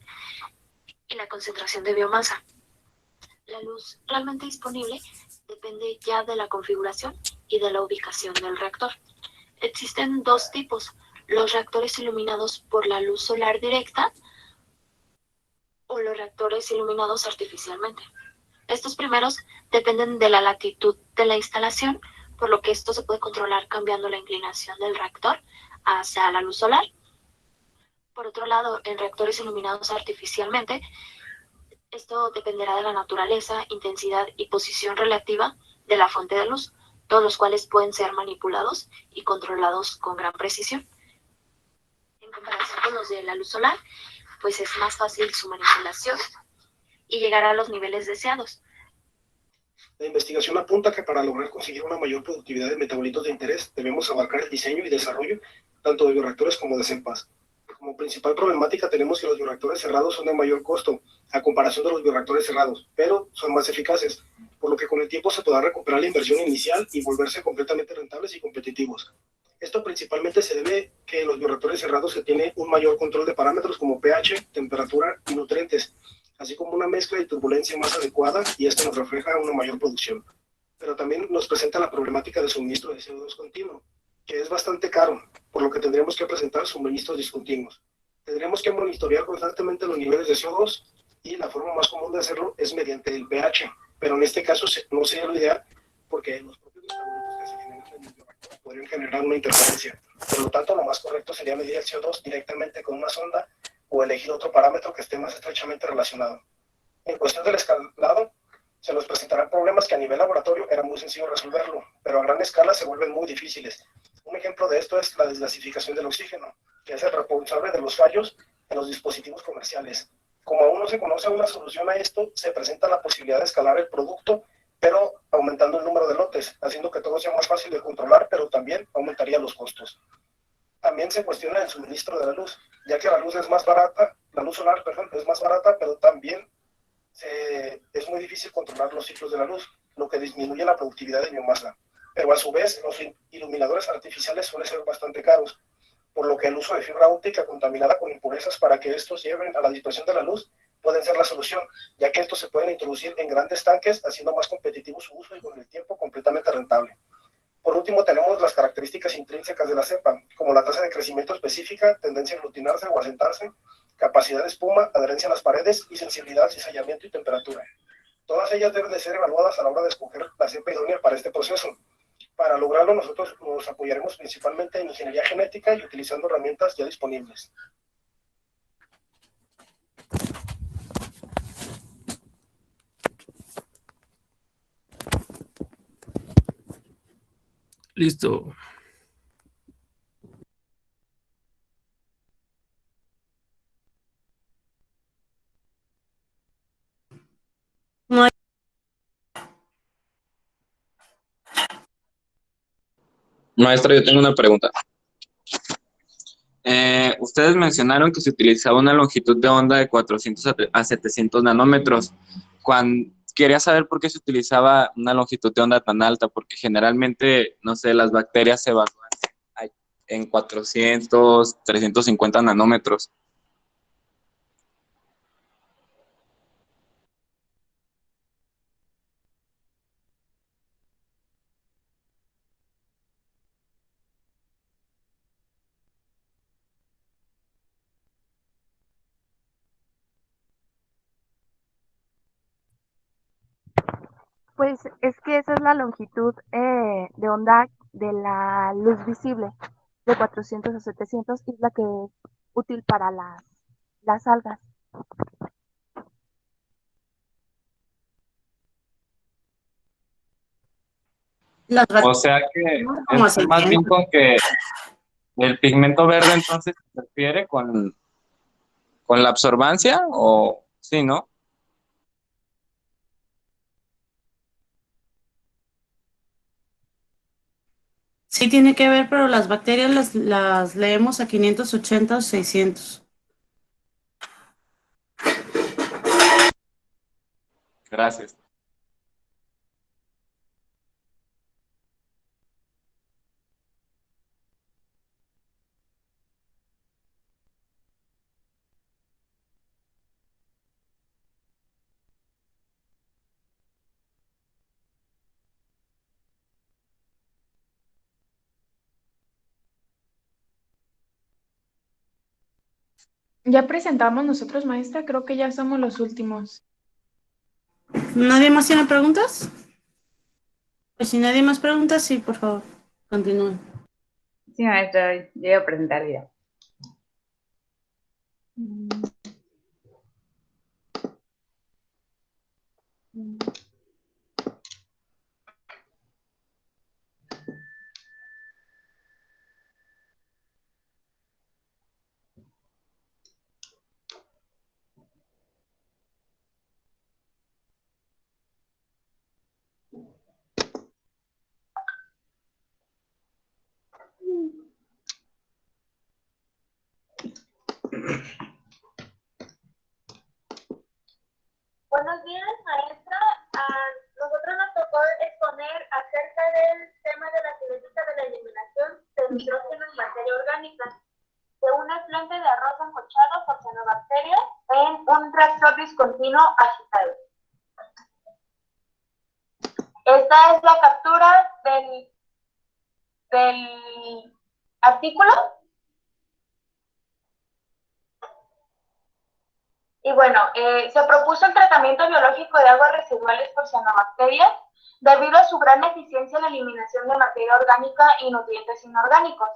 y la concentración de biomasa. La luz realmente disponible depende ya de la configuración y de la ubicación del reactor. Existen dos tipos: los reactores iluminados por la luz solar directa o los reactores iluminados artificialmente. Estos primeros dependen de la latitud de la instalación, por lo que esto se puede controlar cambiando la inclinación del reactor hacia la luz solar. Por otro lado, en reactores iluminados artificialmente, esto dependerá de la naturaleza, intensidad y posición relativa de la fuente de luz, todos los cuales pueden ser manipulados y controlados con gran precisión. En comparación con los de la luz solar, pues es más fácil su manipulación y llegar a los niveles deseados. La investigación apunta que para lograr conseguir una mayor productividad de metabolitos de interés, debemos abarcar el diseño y desarrollo tanto de bioreactores como de CEMPAS. Como principal problemática tenemos que los bioreactores cerrados son de mayor costo a comparación de los bioreactores cerrados, pero son más eficaces, por lo que con el tiempo se podrá recuperar la inversión inicial y volverse completamente rentables y competitivos. Esto principalmente se debe que en los bioreactores cerrados se tiene un mayor control de parámetros como pH, temperatura y nutrientes, así como una mezcla y turbulencia más adecuada, y esto nos refleja una mayor producción. Pero también nos presenta la problemática de suministro de CO2 continuo, que es bastante caro, por lo que tendríamos que presentar suministros discontinuos. Tendríamos que monitorear constantemente los niveles de CO2 y la forma más común de hacerlo es mediante el pH, pero en este caso no sería lo ideal porque los propios metabolitos que se generan en el bioreactor podrían generar una interferencia. Por lo tanto, lo más correcto sería medir el CO2 directamente con una sonda o elegir otro parámetro que esté más estrechamente relacionado. En cuestión del escalado, se nos presentarán problemas que a nivel laboratorio era muy sencillo resolverlo, pero a gran escala se vuelven muy difíciles. Un ejemplo de esto es la desgasificación del oxígeno, que es el responsable de los fallos en los dispositivos comerciales. Como aún no se conoce una solución a esto, se presenta la posibilidad de escalar el producto, pero aumentando el número de lotes, haciendo que todo sea más fácil de controlar, pero también aumentaría los costos. También se cuestiona el suministro de la luz, ya que la luz es más barata, la luz solar, perdón, es más barata, pero también es muy difícil controlar los ciclos de la luz, lo que disminuye la productividad de biomasa. Pero a su vez, los iluminadores artificiales suelen ser bastante caros, por lo que el uso de fibra óptica contaminada con impurezas para que estos lleven a la dispersión de la luz pueden ser la solución, ya que estos se pueden introducir en grandes tanques, haciendo más competitivo su uso y con el tiempo completamente rentable. Por último, tenemos las características intrínsecas de la cepa, como la tasa de crecimiento específica, tendencia a aglutinarse o asentarse, capacidad de espuma, adherencia a las paredes y sensibilidad al cizallamiento y temperatura. Todas ellas deben de ser evaluadas a la hora de escoger la cepa idónea para este proceso. Para lograrlo, nosotros nos apoyaremos principalmente en ingeniería genética y utilizando herramientas ya disponibles. Listo. Maestra, yo tengo una pregunta. Ustedes mencionaron que se utilizaba una longitud de onda de 400 a 700 nanómetros. Quería saber por qué se utilizaba una longitud de onda tan alta, porque generalmente, no sé, las bacterias se evalúan en 400, 350 nanómetros. Pues es que esa es la longitud de onda de la luz visible, de 400 a 700, y es la que es útil para las algas. O sea que como es más bien con que el pigmento verde entonces se refiere con la absorbancia, o sí, ¿no? Sí tiene que ver, pero las bacterias las leemos a 580 o 600. Gracias. Ya presentamos nosotros, maestra, creo que ya somos los últimos. ¿Nadie más tiene preguntas? Pues si nadie más preguntas, sí, por favor, continúen. Sí, maestra, yo iba a presentar ya. Buenos días, maestra. Nosotros nos tocó exponer acerca del tema de la teoría de la eliminación de nitrógeno en materia orgánica de un efluente de arroz ancochado por cianobacterias en un reactor discontinuo agitado. Esta es la captura del artículo. Y bueno, se propuso el tratamiento biológico de aguas residuales por cianobacterias debido a su gran eficiencia en la eliminación de materia orgánica y nutrientes inorgánicos.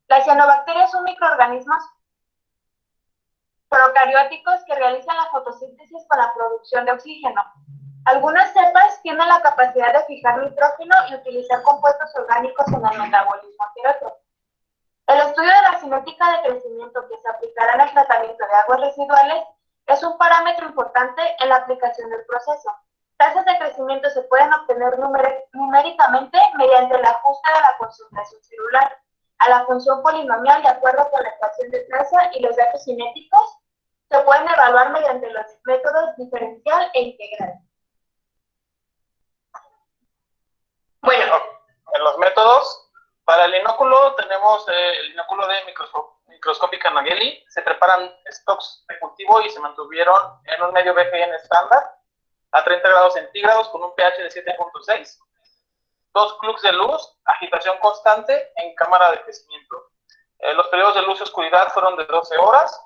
Las cianobacterias son microorganismos procarióticos que realizan la fotosíntesis para la producción de oxígeno. Algunas cepas tienen la capacidad de fijar nitrógeno y utilizar compuestos orgánicos en el metabolismo terrestre. El estudio de la cinética de crecimiento que se aplicará en el tratamiento de aguas residuales es un parámetro importante en la aplicación del proceso. Tasas de crecimiento se pueden obtener numéricamente mediante el ajuste de la concentración celular a la función polinomial de acuerdo con la ecuación de tasa, y los datos cinéticos se pueden evaluar mediante los métodos diferencial e integral. Bueno, en los métodos, para el inóculo tenemos el inóculo de microscópica Nageli. Se preparan stocks de cultivo y se mantuvieron en un medio BGN estándar a 30 grados centígrados con un pH de 7.6. 2 clux de luz, agitación constante en cámara de crecimiento. Los periodos de luz y oscuridad fueron de 12 horas.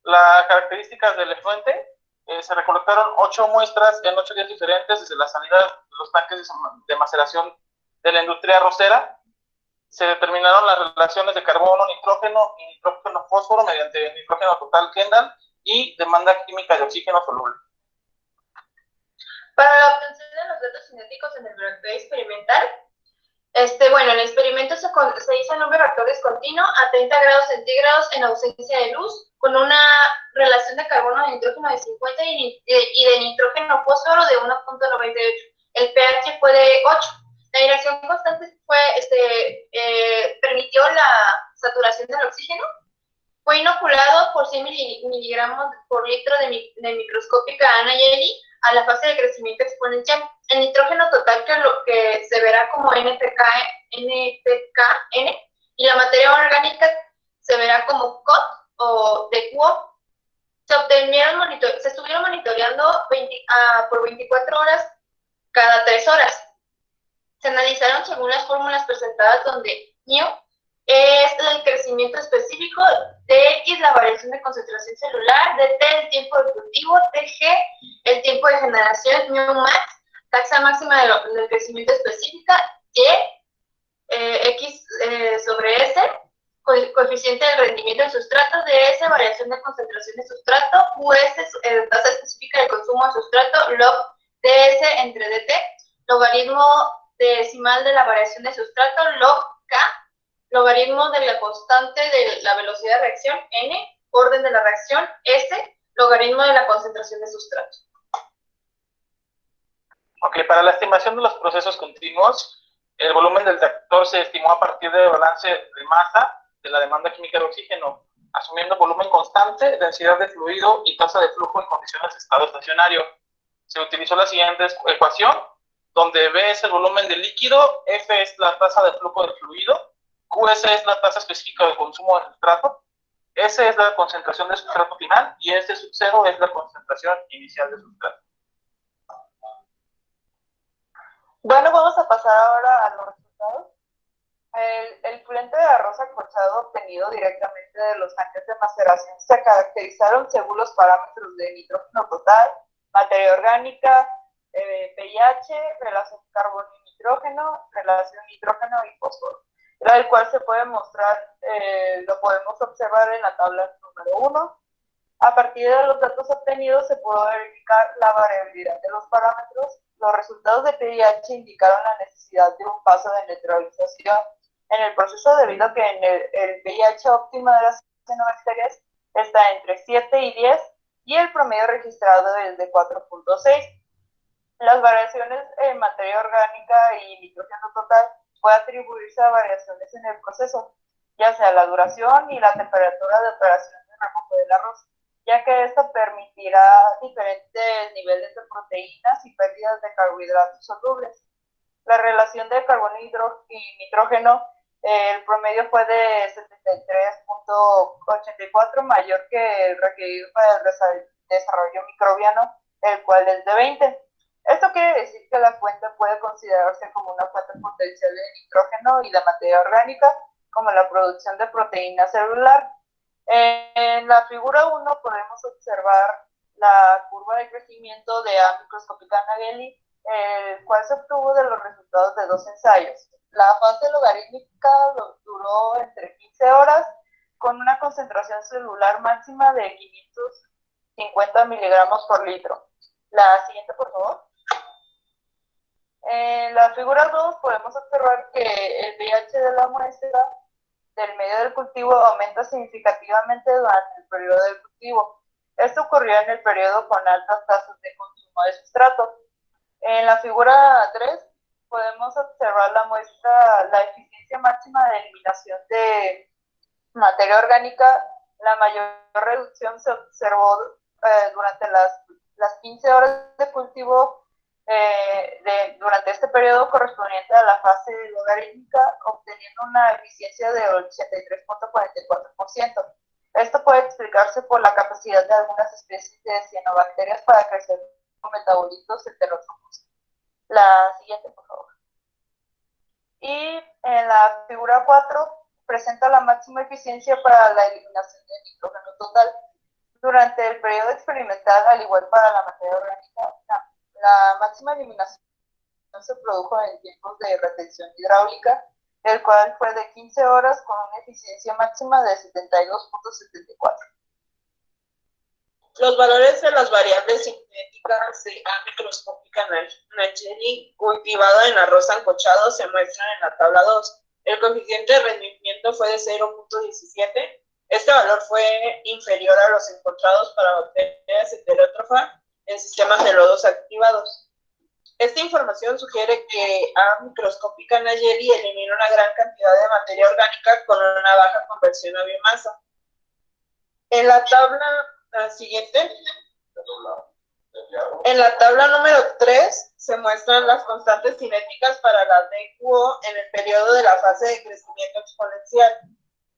Las características del efluente, se recolectaron 8 muestras en 8 días diferentes desde la salida de los tanques de maceración de la industria arrocera. Se determinaron las relaciones de carbono, nitrógeno y nitrógeno-fósforo mediante nitrógeno total Kendall y demanda química de oxígeno soluble. Para la obtención de los datos cinéticos en el bioreactor experimental, bueno, el experimento se hizo en un bioreactor discontinuo a 30 grados centígrados en ausencia de luz, con una relación de carbono de nitrógeno de 50 y de nitrógeno fósforo de 1.98. El pH fue de 8. La dirección constante permitió la saturación del oxígeno. Fue inoculado por 100 miligramos por litro de microscópica Anayeli a la fase de crecimiento exponencial. El nitrógeno total, que se verá como NPKN, y la materia orgánica se verá como COT o DQO. Se estuvieron monitoreando por 24 horas cada 3 horas. Se analizaron según las fórmulas presentadas, donde μ es el crecimiento específico, Dx la variación de concentración celular, Dt el tiempo de cultivo, Tg el tiempo de generación, μ max, taxa máxima del crecimiento específica, Y, X sobre S, coeficiente del rendimiento del sustrato, DS variación de concentración de sustrato, QS tasa específica de consumo de sustrato, log DS entre Dt, logaritmo decimal de la variación de sustrato, log K, logaritmo de la constante de la velocidad de reacción, N, orden de la reacción, S, logaritmo de la concentración de sustrato. Ok, para la estimación de los procesos continuos, el volumen del reactor se estimó a partir del balance de masa de la demanda química de oxígeno, asumiendo volumen constante, densidad de fluido y tasa de flujo en condiciones de estado estacionario. Se utilizó la siguiente ecuación, donde B es el volumen del líquido, F es la tasa de flujo del fluido, QS es la tasa específica de consumo del sustrato, S es la concentración de sustrato final y S sub 0 es la concentración inicial de sustrato. Bueno, vamos a pasar ahora a los resultados. El fluente de arroz acolchado obtenido directamente de los tanques de maceración se caracterizaron según los parámetros de nitrógeno total, materia orgánica, pH, relación carbono y nitrógeno, relación nitrógeno y fósforo, el cual se puede mostrar, lo podemos observar en la tabla número 1. A partir de los datos obtenidos se pudo verificar la variabilidad de los parámetros. Los resultados de pH indicaron la necesidad de un paso de neutralización en el proceso, debido a que el pH óptimo de las cianobacterias está entre 7 y 10 y el promedio registrado es de 4.6. Las variaciones en materia orgánica y nitrógeno total pueden atribuirse a variaciones en el proceso, ya sea la duración y la temperatura de operación de remojo del arroz, ya que esto permitirá diferentes niveles de proteínas y pérdidas de carbohidratos solubles. La relación de carbono y nitrógeno, el promedio fue de 73.84, mayor que el requerido para el desarrollo microbiano, el cual es de 20. Esto quiere decir que la fuente puede considerarse como una fuente potencial de nitrógeno y de materia orgánica, como la producción de proteína celular. En la figura 1 podemos observar la curva de crecimiento de A microscópica Nageli, el cual se obtuvo de los resultados de 2 ensayos. La fase logarítmica duró entre 15 horas, con una concentración celular máxima de 550 miligramos por litro. La siguiente, por favor. En la figura 2 podemos observar que el pH de la muestra del medio del cultivo aumenta significativamente durante el periodo del cultivo. Esto ocurrió en el periodo con altas tasas de consumo de sustrato. En la figura 3 podemos observar la muestra, la eficiencia máxima de eliminación de materia orgánica. La mayor reducción se observó durante las 15 horas de cultivo durante este periodo correspondiente a la fase logarítmica, obteniendo una eficiencia de 83.44%. Esto puede explicarse por la capacidad de algunas especies de cianobacterias para crecer con metabolitos heterótrofos. La siguiente, por favor. Y en la figura 4 presenta la máxima eficiencia para la eliminación de nitrógeno total. Durante el periodo experimental, al igual para la materia orgánica, la máxima eliminación se produjo en tiempos de retención hidráulica, el cual fue de 15 horas con una eficiencia máxima de 72.74. Los valores de las variables cinéticas de A microscópica Nayeli cultivada en arroz sancochado se muestran en la tabla 2. El coeficiente de rendimiento fue de 0.17. Este valor fue inferior a los encontrados para bacterias heterótrofas en sistemas de lodos activados. Esta información sugiere que A microscópica Nayeli elimina una gran cantidad de materia orgánica con una baja conversión a biomasa. En la tabla siguiente, en la tabla número 3 se muestran las constantes cinéticas para la DQO en el periodo de la fase de crecimiento exponencial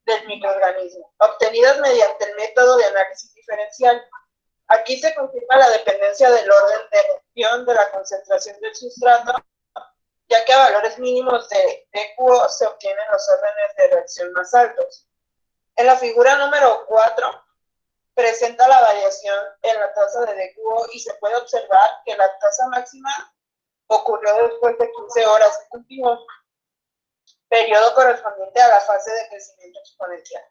del microorganismo, obtenidas mediante el método de análisis diferencial. Aquí se confirma la dependencia del orden de reacción de la concentración del sustrato, ya que a valores mínimos de DQO se obtienen los órdenes de reacción más altos. En la figura número 4 presenta la variación en la tasa de DQO y se puede observar que la tasa máxima ocurrió después de 15 horas de cultivo, periodo correspondiente a la fase de crecimiento exponencial.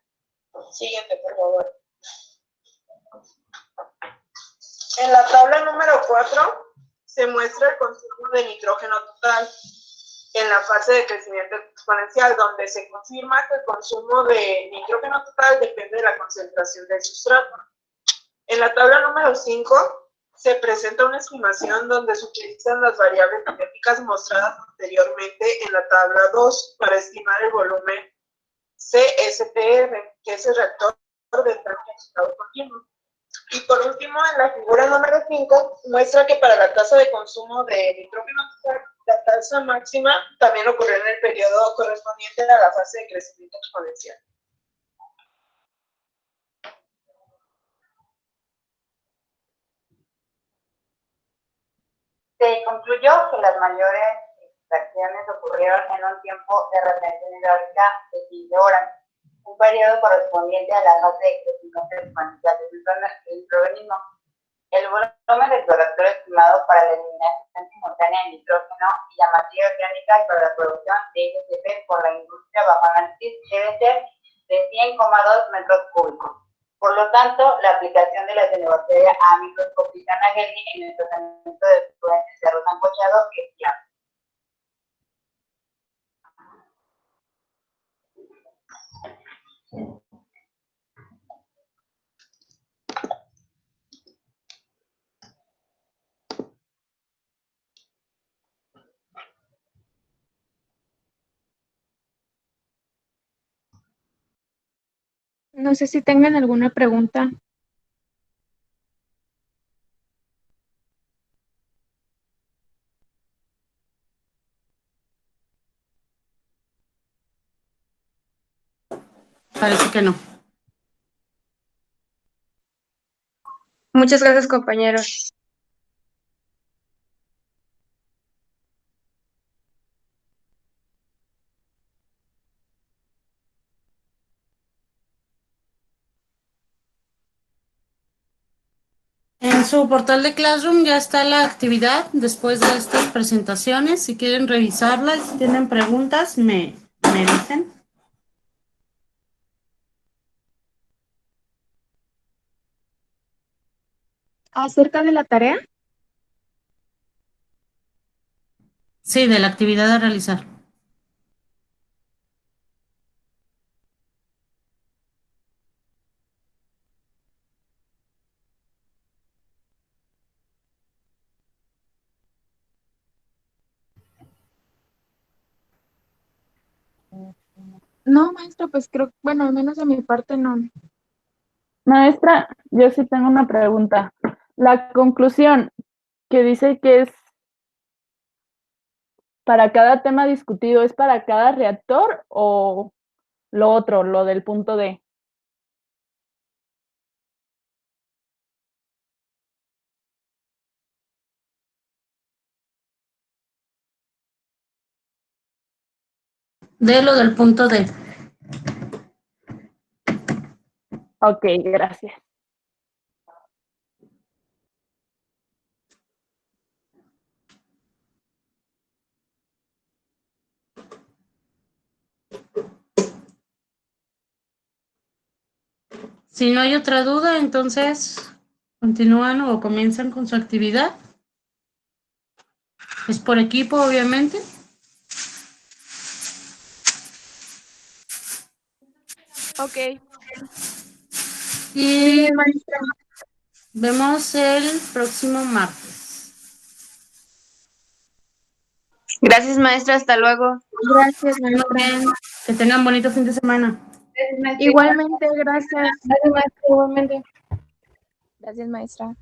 Siguiente, por favor. En la tabla número 4 se muestra el consumo de nitrógeno total en la fase de crecimiento exponencial, donde se confirma que el consumo de nitrógeno total depende de la concentración del sustrato. En la tabla número 5 se presenta una estimación donde se utilizan las variables cinéticas mostradas anteriormente en la tabla 2 para estimar el volumen CSTR, que es el reactor del tanque excitado continuo. Y por último, en la figura número 5 muestra que para la tasa de consumo de nitrógeno total, la tasa máxima también ocurrió en el periodo correspondiente a la fase de crecimiento exponencial. Se concluyó que las mayores extracciones ocurrieron en un tiempo de retención hidráulica de 15 horas, un periodo correspondiente a la fase de crecimiento exponencial del microorganismo. El volumen del bioreactor estimado para la eliminación simultánea de nitrógeno y la materia orgánica para la producción de IGCP por la industria bajo análisis debe ser de 100,2 metros cúbicos. Por lo tanto, la aplicación de la cianobacteria A microscópica Nageli en el tratamiento de fluentes de arroz sancochado es viable. No sé si tengan alguna pregunta. Parece que no. Muchas gracias, compañeros. En su portal de Classroom ya está la actividad después de estas presentaciones. Si quieren revisarla y si tienen preguntas, me dicen. ¿Acerca de la tarea? Sí, de la actividad a realizar. No, maestra, pues creo, bueno, al menos de mi parte no. Maestra, yo sí tengo una pregunta. La conclusión que dice que es para cada tema discutido, ¿es para cada reactor o lo otro, lo del punto D? De lo del punto D. Ok, gracias. Si no hay otra duda, entonces continúan o comienzan con su actividad. Es por equipo, obviamente. Ok. Y vemos el próximo martes. Gracias, maestra. Hasta luego. Gracias, Muy maestra. bien. Que tengan bonito fin de semana. Igualmente, gracias. Gracias, maestra, igualmente. Gracias, maestra.